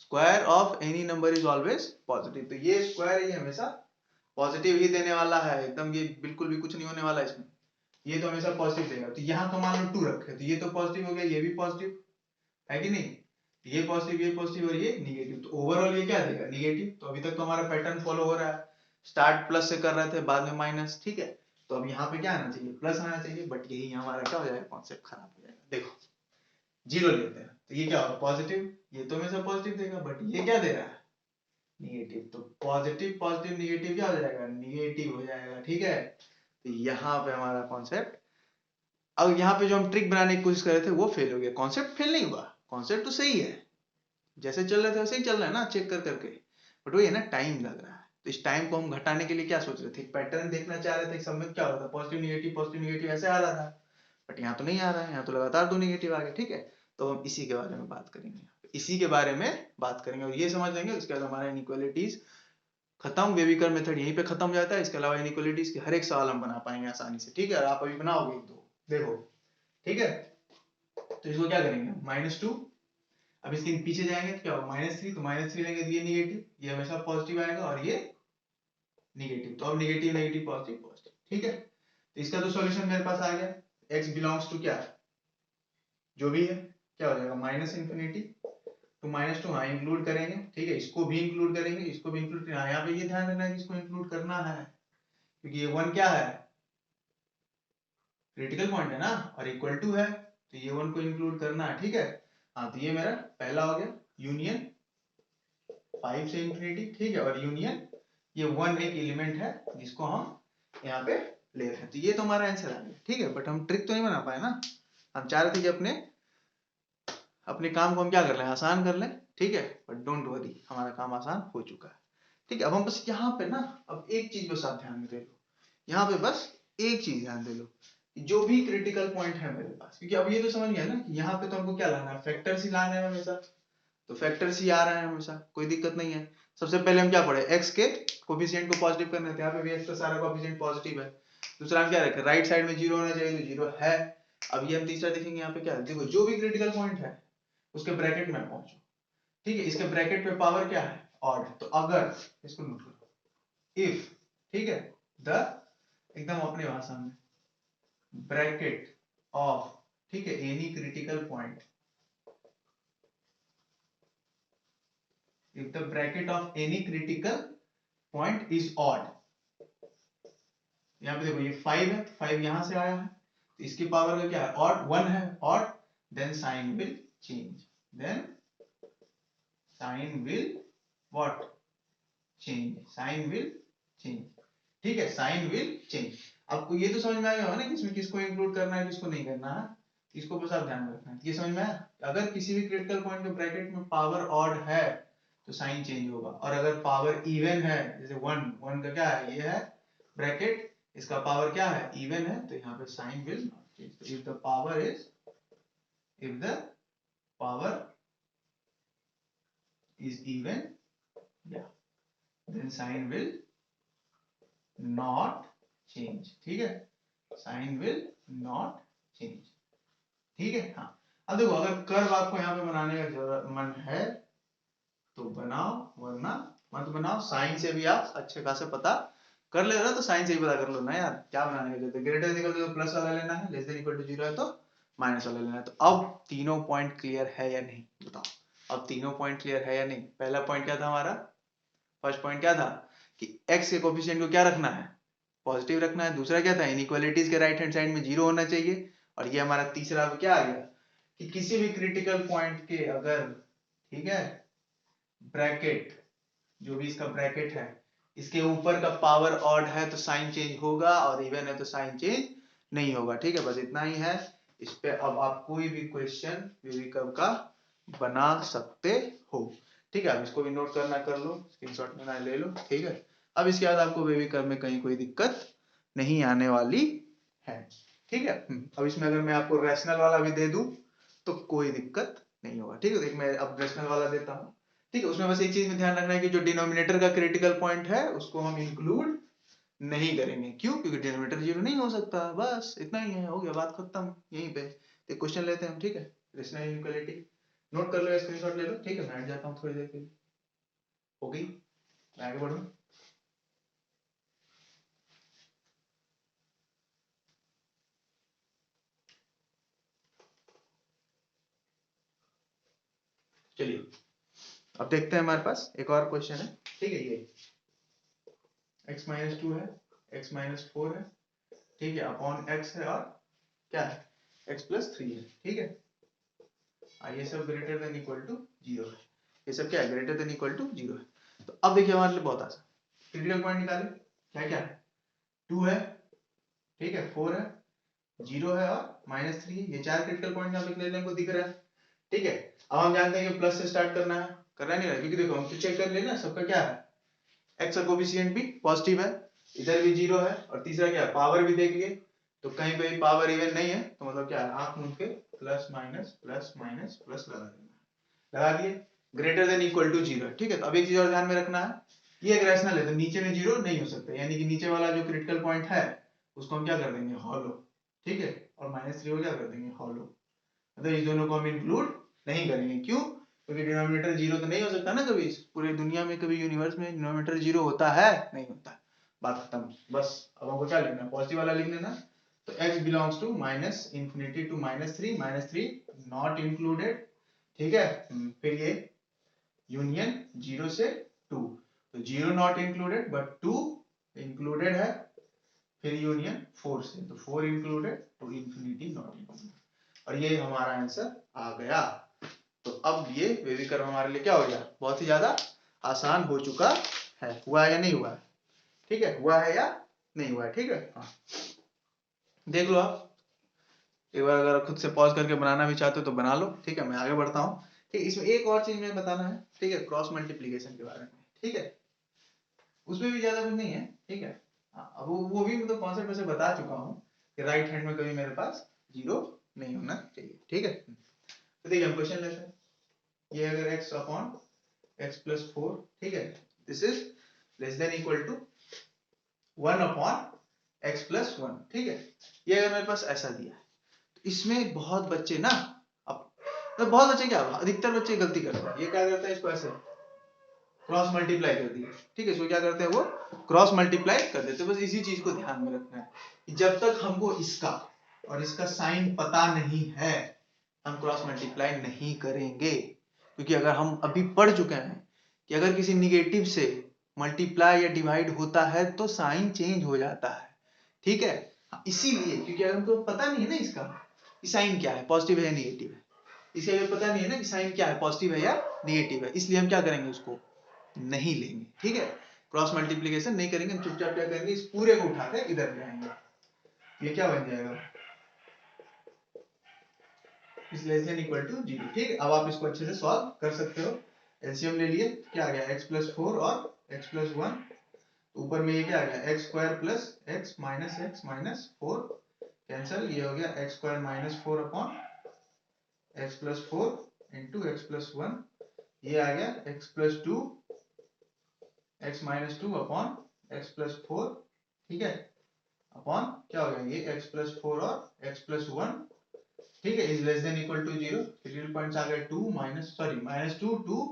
square of any number is always positive, तो ये स्क्वायर ये हमेशा पॉजिटिव ही देने वाला है एकदम, ये बिल्कुल भी कुछ नहीं होने वाला इसमें, ये तो हमेशा पॉजिटिव देगा। तो यहाँ तो मान लो 2 रखे तो ये तो पॉजिटिव हो गया, ये भी पॉजिटिव है कि नहीं, ये पॉजिटिव और ये निगेटिव, तो ओवरऑल ये क्या देगा नेगेटिव। तो अभी तक तो हमारा पैटर्न फॉलो हो रहा है, स्टार्ट प्लस से कर रहे थे बाद में माइनस, ठीक है। तो अब यहाँ पे क्या आना चाहिए प्लस आना चाहिए, बट यही हमारा क्या हो जाएगा कॉन्सेप्ट खराब हो जाएगा। देखो 0 लेते हैं तो ये क्या होगा पॉजिटिव, ये तो हमेशा पॉजिटिव देगा, बट ये क्या दे रहा है निगेटिव, तो पॉजिटिव पॉजिटिव निगेटिव क्या हो जाएगा निगेटिव हो जाएगा, ठीक है। तो यहाँ पे हमारा कॉन्सेप्ट, अब यहाँ पे जो हम ट्रिक बनाने की कोशिश कर रहे थे वो फेल हो गया, कॉन्सेप्ट फेल नहीं हुआ, कॉन्सेप्ट तो सही है, जैसे चल रहे थे वैसे ही चल रहा है ना चेक कर करके, बट वही है ना टाइम लग रहा है। तो इस टाइम को हम घटाने के लिए क्या सोच रहे थे, पैटर्न देखना चाह रहे थे, सब में क्या होता है पॉजिटिव नेगेटिव ऐसे आ रहा था, बट यहाँ तो नहीं आ रहा है, यहाँ तो लगातार 2 नेगेटिव आ गए, ठीक है। तो हम इसी के बारे में बात करेंगे, इसी के बारे में बात करेंगे और ये समझ लेंगे, उसके बाद हमारा इनइक्वालिटीज खत्म, बेबीकर मेथड यहीं पे खत्म हो जाता है। इसके अलावा इनइक्वालिटीज के हर एक सवाल हम बना पाएंगे आसानी से, ठीक है। और आप अभी बनाओगे 1-2 देखो, ठीक है। तो इसको क्या करेंगे -2, अब इसके पीछे जाएंगे तो क्या होगा -3, तो -3 लेंगे तो ये निगेटिव, ये हमेशा पॉजिटिव आएगा और ये निगेटिव, तो अब निगेटिव नेगेटिव पॉजिटिव पॉजिटिव, ठीक है। तो इसका तो सॉल्यूशन मेरे पास आ गया, x बिलोंग्स टू क्या जो भी है क्या हो जाएगा -∞ तो -2 हाँ इंक्लूड करेंगे, ठीक है, इसको भी इंक्लूड करेंगे, इसको भी इंक्लूड करेंगे। यहाँ पे ये ध्यान रखना है कि इसको इंक्लूड करना है, क्योंकि ये 1 क्या है क्रिटिकल पॉइंट है ना, और इक्वल टू है, तो ये 1 को इंक्लूड करना है, ठीक है। हाँ तो ये मेरा पहला हो गया यूनियन 5 से इंफिनिटी, ठीक है, और यूनियन ये 1 एक एलिमेंट है जिसको हम यहाँ पे ले रहे हैं, तो ये तो हमारा आंसर आ गया, ठीक है। बट हम ट्रिक तो नहीं बना पाए ना, हम चाह रहे थे कि अपने काम को हम क्या कर लें आसान कर लें, ठीक है। बट डोंट वरी हमारा काम आसान हो चुका है, ठीक है। अब हम बस यहाँ पे ना अब एक चीज बस आप ध्यान में दे लो, यहाँ पे बस एक चीज ध्यान दे लो, जो भी क्रिटिकल पॉइंट है मेरे पास, क्योंकि अब ये तो समझ गया ना कि यहाँ पे तो हमको क्या लाना है फैक्टर्स ही लाना है हमेशा, तो फैक्टर्स ही आ रहा है हमेशा, कोई दिक्कत नहीं है। सबसे पहले हम क्या पढ़े x के कोफिशिएंट को पॉजिटिव करने थे, यहाँ पे भी x का सारा कोफिशिएंट पॉजिटिव है। दूसरा हम क्या रखे राइट साइड में 0 होना चाहिए, तो 0 है। अब ये हम तीसरा देखेंगे, यहाँ पे क्या देखो जो भी क्रिटिकल पॉइंट है उसके ब्रैकेट में पहुंचो, ठीक है। इसके ब्रैकेट पे पावर क्या है ऑड, तो अगर इसको नोट करो इफ, ठीक है, द एकदम अपनी भाषा में, ब्रैकेट ऑफ, ठीक है, any critical point, if the bracket of any critical point is odd, यहाँ पे देखो ये 5 है, 5 यहां से आया है, तो इसकी पावर का क्या है, ऑड, 1 है, odd, then sign will change, then sign will what, change, sign will change, ठीक है, साइन विल चेंज। आपको ये तो समझ में आया होगा ना कि इसमें किसको इंक्लूड करना है, किसको नहीं करना है, इसको बस आप ध्यान में रखना है, ये समझ में आया। अगर किसी भी क्रिटिकल पॉइंट के ब्रैकेट में पावर ऑड है तो साइन चेंज होगा, और अगर पावर इवन है, जैसे 1 का क्या है, ये है ब्रैकेट, इसका पावर क्या है, इवन है, तो यहाँ पे sign will not change. If the power is, if the power is even, या then sign will not change, ठीक है, साइन विल नॉट चेंज, ठीक है। हाँ, अब देखो अगर कर्व आपको यहाँ पे बनाने का जरूरत मन है तो बनाओ, वरना मत बनाओ, साइन से भी आप अच्छे खासे पता कर ले रहे हो, तो साइन से ही पता कर लो ना यार, क्या बनाने का जरूरत है, greater than equal two plus वाला लेना है, लेस देन इक्वल टू 0 है तो माइनस वाला लेना है। तो अब तीनों पॉइंट क्लियर है या नहीं, बताओ, अब तीनों पॉइंट क्लियर है या नहीं। पहला पॉइंट क्या था हमारा, फर्स्ट पॉइंट क्या था कि x के कोफिशिएंट को क्या रखना है, पॉजिटिव रखना है। दूसरा क्या था, इनइक्वालिटीज के राइट हैंड साइड में 0 होना चाहिए। और ये हमारा तीसरा क्या आ गया कि किसी भी क्रिटिकल पॉइंट के अगर, ठीक है, ब्रैकेट, जो भी इसका ब्रैकेट है, इसके ऊपर का पावर ऑड है तो साइन चेंज होगा, और इवन है तो साइन चेंज नहीं होगा, ठीक है, बस इतना ही है। इस पे अब आप कोई भी क्वेश्चन वेविकर्व का बना सकते हो, ठीक है। अब इसको भी नोट करना कर लो, स्क्रीनशॉट लेना ले लो, ठीक है। अब इसके बाद आपको वेविकर्व में कहीं कोई दिक्कत नहीं आने वाली है, ठीक है। अब इसमें अगर मैं आपको रैशनल वाला भी दे दूं तो कोई दिक्कत नहीं होगा, ठीक है। देख मैं अब रैशनल वाला देता हूं, ठीक है। उसमें बस एक चीज में ध्यान रखना है कि जो डिनोमिनेटर का क्रिटिकल पॉइंट है उसको हम इंक्लूड नहीं करेंगे, क्यों, क्योंकि डिनोमिनेटर 0 नहीं हो सकता, बस इतना ही है, हो गया, बात खत्म यहीं पे। एक क्वेश्चन लेते हैं हम, ठीक है, रेशनल इनइक्वालिटी, नोट कर लो, स्क्रीनशॉट ले लो, ठीक है। मैं हट जाता हूँ थोड़ी देर के लिए, हो गई, मैं आगे बढ़ूं। चलिए अब देखते हैं, हमारे पास एक और क्वेश्चन है, ठीक है। ये x-2 है, x-4 है, ठीक है, अपॉन x है, और क्या है, x+3 है, ठीक है। ये सब ग्रेटर देन इक्वल टू 0 है, ये सब क्या है, ग्रेटर देन इक्वल टू 0 है। तो अब देखिए हमारे लिए बहुत आसान, क्रिटिकल पॉइंट निकाले, क्या क्या है, 2 है, ठीक है, 4 है, 0 है, और -3 है। ये चार क्रिटिकल पॉइंट यहाँ पे क्लियरली हमको दिख रहा है, ठीक है। अब हम जानते हैं कि प्लस से स्टार्ट करना है, करना नहीं है, क्योंकि देखो हम तो चेक कर लेना सबका क्या है, एक्स का कोफिशिएंट भी पॉजिटिव है, इधर भी 0 है, और तीसरा क्या है, पावर भी देख लिए, तो कहीं पे पावर इवन नहीं है, तो मतलब क्या है, आंख मूंद के plus minus plus minus plus लगा देना, लगा दिए, ग्रेटर देन इक्वल टू 0, ठीक है। तो अब एक चीज और ध्यान में रखना है, ये एक रैशनल है तो नीचे में 0 नहीं हो सकता, यानी कि नीचे वाला जो क्रिटिकल पॉइंट है उसको हम क्या कर देंगे, हॉलो, ठीक है, और -3 को क्या कर देंगे, हॉलो, मतलब इस दोनों को हम इंक्लूड नहीं करेंगे, क्यों, क्योंकि डिनोमिनेटर 0 तो नहीं हो सकता ना कभी, पूरे दुनिया में कभी यूनिवर्स में डिनोमिनेटर 0 होता है, नहीं होता, बात खत्म। बस अब हमको क्या लिखना है, पॉजिटिव वाला लिख लेना, तो x belongs to -∞ to -3, -3 not included, ठीक है। फिर ये यूनियन 0 से 2, तो 0 नॉट इंक्लूडेड बट 2 इंक्लूडेड है, फिर यूनियन 4 से, तो 4 included, to infinity not included, और ये हमारा आंसर आ गया। तो अब ये वेविकर्व हमारे लिए क्या हो गया, बहुत ही ज्यादा आसान हो चुका है, हुआ है या नहीं हुआ है, ठीक है, हुआ है या नहीं हुआ है, ठीक है। हाँ, देख लो आप एक बार, अगर खुद से पॉज करके बनाना भी चाहते हो तो बना लो, ठीक है। मैं आगे बढ़ता हूँ, ठीक है। इसमें एक और चीज मैं बताना है, ठीक है, क्रॉस मल्टीप्लीकेशन के बारे में, ठीक है, उसमें भी ज्यादा कुछ नहीं है, ठीक है। हाँ, अब वो भी मतलब कॉन्सेप्ट वैसे बता चुका हूँ कि राइट हैंड में कभी मेरे पास 0 नहीं होना चाहिए, ठीक है। तो देखिए हम क्वेश्चन लेते हैं, ये अगर x अपॉन x+4, ठीक है, this is less than equal to 1 upon x+1, ठीक है। ये अगर मेरे पास ऐसा दिया है, तो इसमें बहुत बच्चे ना, अब तो बहुत बच्चे क्या, अधिकतर बच्चे गलती करते हैं, ये क्या करते हैं, इसको ऐसे क्रॉस मल्टीप्लाई कर दिया, ठीक है। इसको क्या करते हैं, वो क्रॉस मल्टीप्लाई कर देते हैं। बस इसी चीज को ध्यान में रखना है कि जब तक हमको इसका और इसका साइन पता नहीं है हम क्रॉस मल्टीप्लाई नहीं करेंगे, क्योंकि अगर हम अभी पढ़ चुके हैं कि अगर किसी निगेटिव से मल्टीप्लाई या डिवाइड होता है तो साइन चेंज हो जाता है, ठीक है। इसीलिए क्योंकि अगर हमको पता नहीं है ना इसका साइन क्या है, पॉजिटिव है या निगेटिव है, इसे अगर पता नहीं है ना कि साइन क्या है, पॉजिटिव है या निगेटिव है, इसलिए हम क्या करेंगे, उसको नहीं लेंगे, ठीक है। क्रॉस मल्टीप्लीकेशन नहीं करेंगे, चुपचाप क्या करेंगे, इस पूरे को उठाकर इधर ले आएंगे। ये क्या बन जाएगा, is less than equal to 0, ठीक है। अब आप इसको अच्छे से सॉल्व कर सकते हो। एलसीएम ले लिए, क्या आ गया, x+4 और x+1, ऊपर में ये क्या आ गया, x² plus x minus 4 cancel, ये हो गया x² minus 4 upon x+4 into x+1, ये आ गया x+2 x minus 2 upon x+4, ठीक है, अपॉन क्या हो गया, ये x+4 और x+1, ठीक है, is less than equal to 0। Critical points आ गए 2 -2 2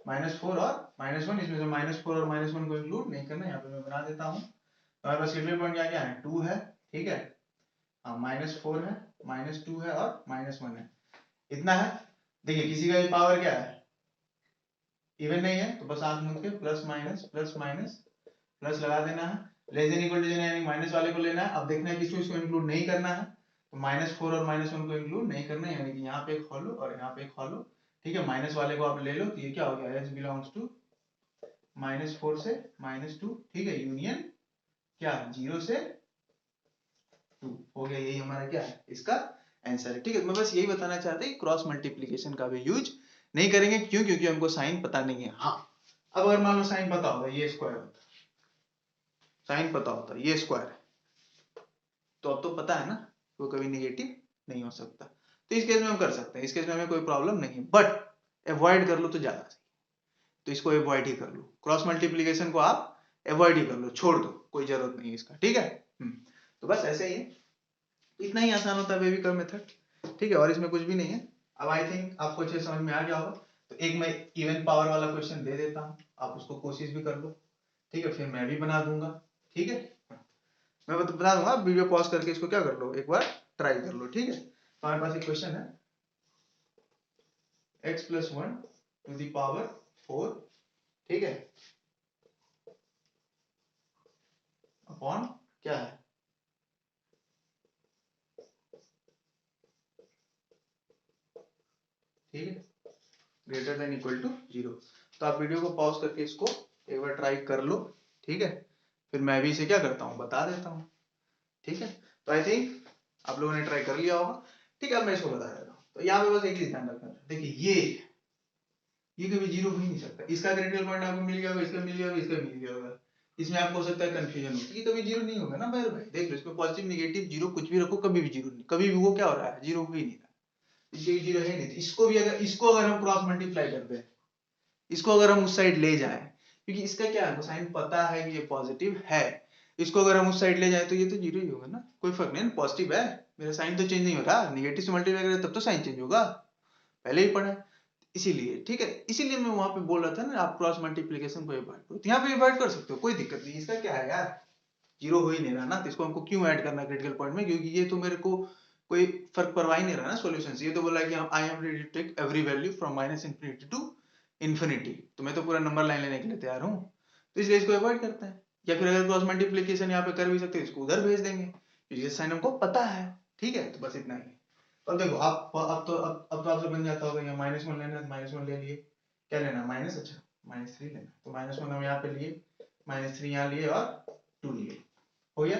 -4 और -1, इसमें से -4 और -1 को इंक्लूड नहीं करना, यहाँ पे मैं बना देता हूँ। हमारे पास क्रिटिकल पॉइंट क्या क्या है, 2 है, ठीक है, हाँ, -4 है, -2 है और -1 है, इतना है। देखिए किसी का भी पावर क्या है, इवन नहीं है, तो बस आंख मूंद के प्लस माइनस प्लस लगा देना है। लेस देन इक्वल टू देना है, यानी माइनस वाले को लेना है। अब देखना है किसको इसको इंक्लूड नहीं करना है, तो -4 और -1 को इंक्लूड नहीं करना है, यानी कि यहाँ पे एक फॉलो और यहाँ पे एक फॉलो, ठीक है। माइनस वाले को आप ले लो, तो ये क्या हो गया, h बिलोंग्स टू -4 से -2, ठीक है, यूनियन क्या 0 से 2 हो गया। यही हमारा क्या है, इसका आंसर है, ठीक है। मैं बस यही बताना चाहता हूँ, क्रॉस मल्टीप्लीकेशन का भी यूज नहीं करेंगे, क्यों, क्योंकि हमको साइन पता नहीं है। हाँ, अब अगर मान लो साइन पता होगा, ये स्क्वायर होता, साइन पता होता ये स्क्वायर है, तो अब तो पता है ना वो कभी निगेटिव नहीं हो सकता, तो इस केस में हम कर सकते हैं, इस केस में हमें कोई प्रॉब्लम नहीं है। बट अवॉइड कर लो तो ज्यादा सही, तो इसको अवॉइड ही कर लो, क्रॉस मल्टीप्लीकेशन को आप अवॉइड ही कर लो, छोड़ दो, कोई जरूरत नहीं है इसका, ठीक है। तो बस ऐसे ही है, इतना ही आसान होता है बेबी कर्व मेथड, ठीक है, और इसमें कुछ भी नहीं है। अब आई थिंक आपको अच्छे समझ में आ गया होगा, तो एक मैं इवन पावर वाला क्वेश्चन दे देता हूँ, आप उसको कोशिश भी कर लो, ठीक है, फिर मैं भी बना दूंगा, ठीक है। मैं बता दूंगा, वीडियो पॉज करके इसको क्या कर लो, एक बार ट्राई कर लो, ठीक है। तो हमारे पास एक क्वेश्चन है, x+1 टू द पावर 4, ठीक है, अपॉन क्या है, ठीक है, ग्रेटर देन इक्वल टू 0। तो आप वीडियो को पॉज करके इसको एक बार ट्राई कर लो, ठीक है, फिर मैं भी इसे क्या करता हूँ, बता देता हूँ, ठीक है। तो आई थिंक आप लोगों ने ट्राई कर लिया होगा, ठीक है। अब मैं इसको बता देता हूँ, तो यहाँ पे बस एक चीज ध्यान रखना, देखिए ये कभी 0 हो ही नहीं सकता, इसका क्रिटिकल पॉइंट आपको मिल गया होगा, इसका मिल गया होगा, इसका मिल गया होगा, इसमें आपको हो सकता है कंफ्यूजन हो, ये कभी 0 नहीं होगा ना भाई। देख लो, इसमें पॉजिटिव नेगेटिव 0 कुछ भी रखो, कभी भी 0 नहीं, कभी भी वो क्या हो रहा है, 0 हो ही नहीं रहा, इसके 0 है नहीं। इसको भी अगर हम क्रॉस मल्टीप्लाई करते हैं, इसको अगर हम उस साइड ले जाएं, क्योंकि इसका क्या है, साइन पता है कि ये पॉजिटिव है, इसको अगर हम उस साइड ले जाएं तो ये तो 0 ही होगा ना, कोई फर्क नहीं, पॉजिटिव है, मेरा साइन तो चेंज नहीं हो रहा, निगेटिव से मल्टीप्लाई करें तब तो साइन चेंज होगा, पहले ही पढ़ा है, इसीलिए, ठीक है। इसीलिए मैं वहां पे बोल रहा था ना, आप क्रॉस मल्टीप्लिकेशन को अवॉइड करो, तो यहाँ पे अवॉइड कर सकते हो, कोई दिक्कत नहीं, इसका क्या है यार, 0 हो ही नहीं रहा ना, तो इसको हमको क्यों ऐड करना क्रिटिकल पॉइंट में, क्योंकि ये तो मेरे को कोई फर्क परवाह ही नहीं रहा ना सॉल्यूशन से। ये तो बोला है कि I am ready to take every value from -infinity to infinity, तो मैं तो पूरा नंबर लाइन लेने के लिए तैयार हूँ, तो इसलिए इसको अवॉइड करते हैं। या फिर अगर क्रॉस मल्टीप्लिकेशन यहाँ पे कर भी सकते हैं, इसको उधर भेज देंगे, ये साइन हमको पता है, ठीक है। तो बस इतना ही। अब देखो, आप अब तो आपसे बन जाता होगा, यहाँ -1 लेना है, -1 ले लिए, क्या लेना है, माइनस, अच्छा -3 लेना, तो -1 हम यहाँ पे लिए, -3 यहाँ लिए और 2 लिए, हो गया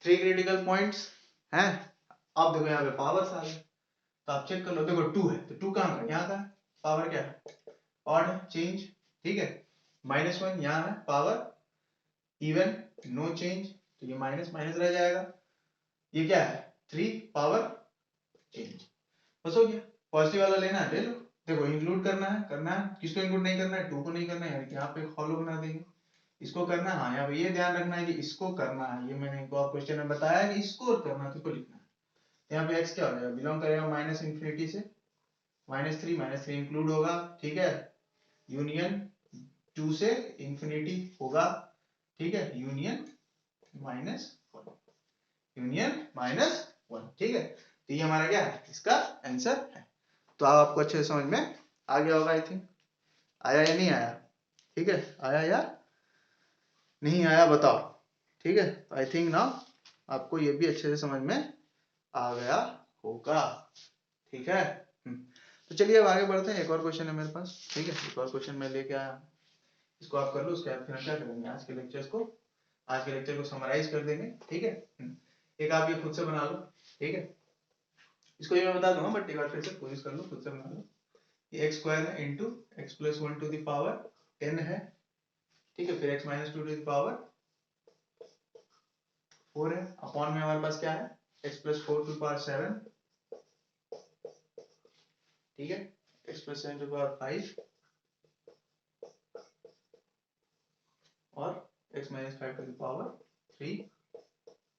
3 क्रिटिकल पॉइंट्स हैं। अब देखो यहाँ पे पावर्स आ गए, तो आप चेक कर लो, देखो 2 है, तो 2 कहाँ का, यहाँ का पावर क्या है, ऑड चेंज, ठीक है, -1 यहाँ है पावर इवन, नो चेंज, तो ये माइनस माइनस रह जाएगा, ये क्या है 3 पावर चेंज, बस हो गया। पॉजिटिव वाला लेना है ले लो, देखो इंक्लूड करना है, किसको इंक्लूड नहीं करना है, 2 को नहीं करना है, यानी कि यहाँ पे फॉलो बना देंगे, इसको करना है, हाँ यहाँ पे ये ध्यान रखना है कि इसको करना है, ये मैंने इनको आप क्वेश्चन में बताया है कि इसको करना है, तो इसको लिखना है। यहाँ पे x क्या हो जाएगा, बिलोंग करेगा -इंफिनिटी से, -3 इंक्लूड होगा, ठीक है, यूनियन 2 से इंफिनिटी होगा, ठीक है, यूनियन -1, यूनियन -1, ठीक है। तो ये हमारा क्या है, इसका आंसर है। तो आपको अच्छे से समझ में आ गया होगा, आई थिंक। आया या नहीं आया? ठीक है, आया या नहीं आया बताओ, ठीक है। आई थिंक ना आपको ये भी अच्छे से समझ में आ गया होगा, ठीक है। तो चलिए अब आगे बढ़ते हैं। एक और क्वेश्चन है मेरे पास, ठीक है, एक और क्वेश्चन मैं लेके आया, इसको आप कर लो। उसके बाद फिर हम क्या करेंगे, आज के लेक्चर को समराइज कर देंगे, ठीक है। एक आप ये खुद से बना लो, ठीक है। इसको ये मैं बता दूंगा, बट एक बार फिर से कोशिश कर लो, खुद से बना लो। ये x स्क्वायर है into x plus 1 to the power 10 है, ठीक है। फिर x minus 2 to the power 4 है, अपॉन में हमारे पास क्या है, x plus 4 to the power 7, ठीक है, x plus 7 to the power 5 और x minus 5 to the power 3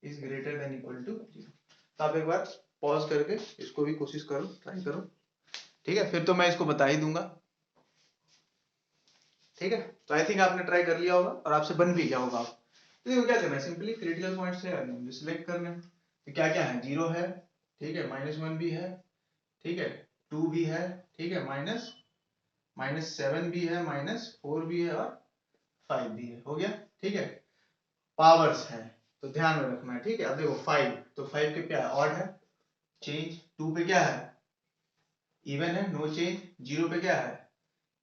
is greater than equal to 0। तो आप एक बार पॉज करके इसको भी कोशिश करो, ट्राई करो, ठीक है। फिर तो मैं इसको बता ही दूंगा, ठीक है। तो आई थिंक आपने ट्राई कर लिया होगा और आपसे बन भी गया होगा। तो देखो क्या करना है, सिंपली क्रिटिकल पॉइंट्स है सिलेक्ट करने हैं। तो क्या क्या है, 0 है, ठीक है, -1 भी है, ठीक है, 2 भी है, ठीक है, -7 भी है, -4 भी है और 5 भी है, हो गया, ठीक है। पावर्स है तो ध्यान में रखना है, ठीक है। अब देखो 5, तो 5 के क्या है, ऑड है, चेंज। 2 पे क्या है, इवन है, नो चेंज। 0 पे क्या है,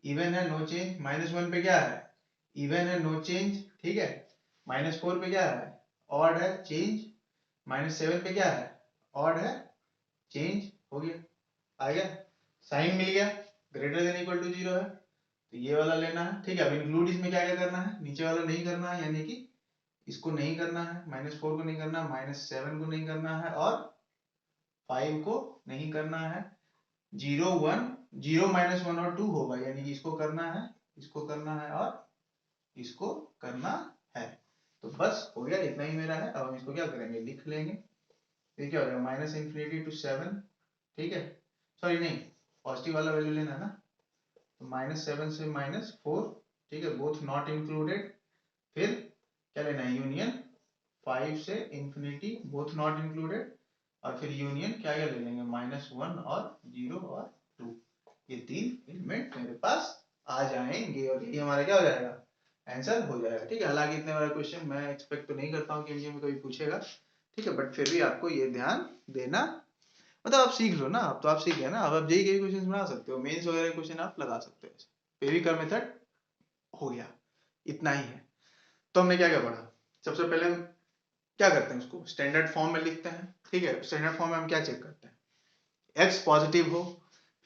इवन है, नो चेंज। -1 पे क्या है, इवन है, नो चेंज, ठीक है। -4 पे क्या है, ऑड है, चेंज। -7 पे क्या है, ऑड है, चेंज, हो गया, आ गया, साइन मिल गया, ग्रेटर देन इक्वल टू 0 है, तो ये वाला लेना है, ठीक है। अब इंक्लूड इसमें क्या क्या करना है, नीचे वाला नहीं करना है, यानी कि इसको नहीं करना है, -4 को नहीं करना है, -7 को नहीं करना है और 5 को नहीं करना है। 0 1 0 -1 और 2 होगा, यानी कि इसको करना है, इसको करना है और इसको करना है। तो बस हो गया, इतना ही मेरा है। अब हम इसको क्या करेंगे, लिख लेंगे। ये क्या हो जाएगा, -∞ to 7, ठीक है, सॉरी नहीं, पॉजिटिव वाला वैल्यू लेना है ना, तो -7 से -4, ठीक है, बोथ नॉट इंक्लूडेड। फिर क्या लेना है, यूनियन 5 से इंफिनिटी, बोथ नॉट इंक्लूडेड। और फिर यूनियन क्या क्या ले लेंगे, -1 और 0 और 2, ये 3 एलिमेंट मेरे पास आ जाएंगे और ये हमारा क्या हो जाएगा, आंसर हो जाएगा, ठीक है। हालांकि इतने बड़ा क्वेश्चन मैं एक्सपेक्ट तो नहीं करता हूँ कि एमसीक्यू में कभी पूछेगा, ठीक है, बट फिर भी आपको ये ध्यान देना, मतलब आप सीख लो ना, अब तो आप सीख गए ना, अब आप जेईई के क्वेश्चन बना सकते हो, मेंस वगैरह के क्वेश्चन आप लगा सकते हो। पेवी का मेथड हो गया, इतना ही है। तो हमने क्या क्या पढ़ा, सबसे पहले हम क्या करते हैं, उसको स्टैंडर्ड फॉर्म में लिखते हैं, ठीक है। स्टैंडर्ड फॉर्म में हम क्या चेक करते हैं, एक्स पॉजिटिव हो,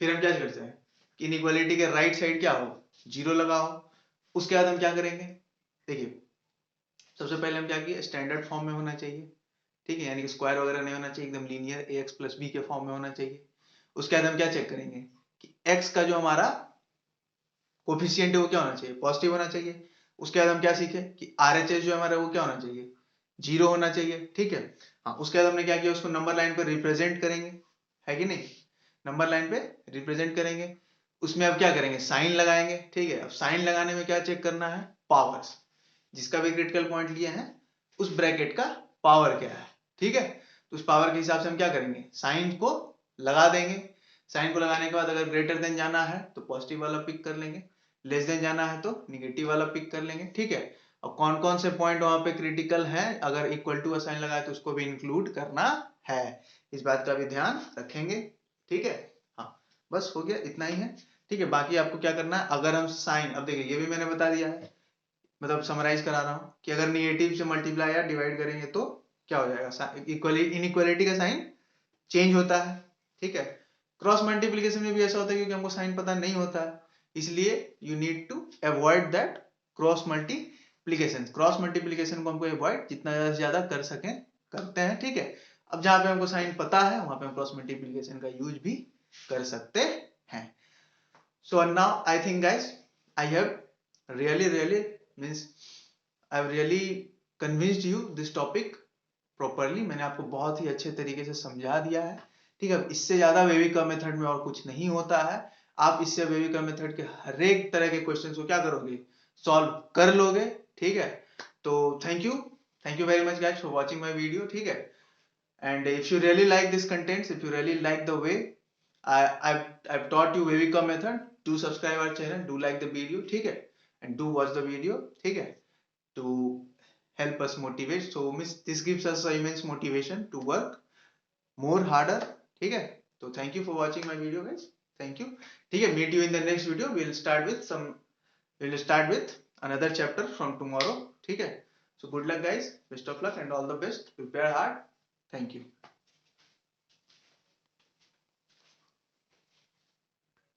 फिर हम क्या करते हैं कि इनइक्वालिटी के राइट साइड क्या हो, 0 लगा हो। उसके बाद हम क्या करेंगे, देखिए सबसे पहले हम क्या किए, स्टैंडर्ड फॉर्म में होना चाहिए, ठीक है, यानी कि स्क्वायर वगैरह नहीं होना चाहिए, एकदम लीनियर ax प्लस बी के फॉर्म में होना चाहिए। उसके बाद हम क्या चेक करेंगे कि x का जो हमारा कोफिशिएंट है वो क्या होना चाहिए, पॉजिटिव होना चाहिए। उसके बाद हम क्या सीखे कि RHS जो हमारा वो क्या होना चाहिए, 0 होना चाहिए, ठीक है। हाँ, उसके बाद हमने क्या किया, उसको नंबर लाइन पर रिप्रेजेंट करेंगे, है कि नहीं, नंबर लाइन पे रिप्रेजेंट करेंगे। उसमें अब क्या करेंगे, साइन लगाएंगे, ठीक है। अब साइन लगाने में क्या चेक करना है, पावर्स, जिसका भी क्रिटिकल पॉइंट लिया है उस ब्रैकेट का पावर क्या है, ठीक है। तो उस पावर के हिसाब से हम क्या करेंगे, साइन को लगा देंगे। साइन को लगाने के बाद अगर ग्रेटर देन जाना है तो पॉजिटिव वाला पिक कर लेंगे, लेस देन जाना है तो निगेटिव वाला पिक कर लेंगे, ठीक है। अब कौन कौन से पॉइंट वहां पे क्रिटिकल है, अगर इक्वल टू साइन लगाए तो उसको भी इंक्लूड करना है, इस बात का भी ध्यान रखेंगे, ठीक है। हाँ, बस हो गया, इतना ही है, ठीक है। बाकी आपको क्या करना है, अगर हम साइन, अब देखिए ये भी मैंने बता दिया है, मतलब समराइज करा रहा हूं कि अगर निगेटिव से मल्टीप्लाई या डिवाइड करेंगे तो क्या हो जाएगा, इनइक्वालिटी का साइन चेंज होता है, ठीक है। क्रॉस मल्टीप्लीकेशन में भी ऐसा होता है क्योंकि हमको साइन पता नहीं होता है, इसलिए you need to avoid that cross multiplication. Cross multiplication को हमको अवॉइड जितना ज्यादा से ज्यादा कर सकें करते हैं, ठीक है। अब जहां पे हमको साइन पता है वहां पे हम क्रॉस मल्टीप्लीकेशन का यूज भी कर सकते हैं। So now I think guys I have really means I've really convinced you this topic properly, मैंने आपको बहुत ही अच्छे तरीके से समझा दिया है, ठीक है। इससे ज्यादा वेविका मेथड में और कुछ नहीं होता है, आप इससे वेविका मेथड के हर एक तरह के क्वेश्चन को क्या करोगे, सॉल्व कर लोगे, ठीक है। तो thank you very much guys for watching my video, ठीक है। And if you really like this contents, if you really like the way I've taught you Viveka method, do subscribe our channel, do like the video, ठीक है, and do watch the video, ठीक है, to help us motivate. So miss, this gives us immense motivation to work more harder, ठीक है। तो thank you for watching my video guys, thank you, ठीक है। meet you in the next video, we'll start with another chapter from tomorrow, ठीक है। So good luck guys, best of luck and all the best, prepare hard, thank you।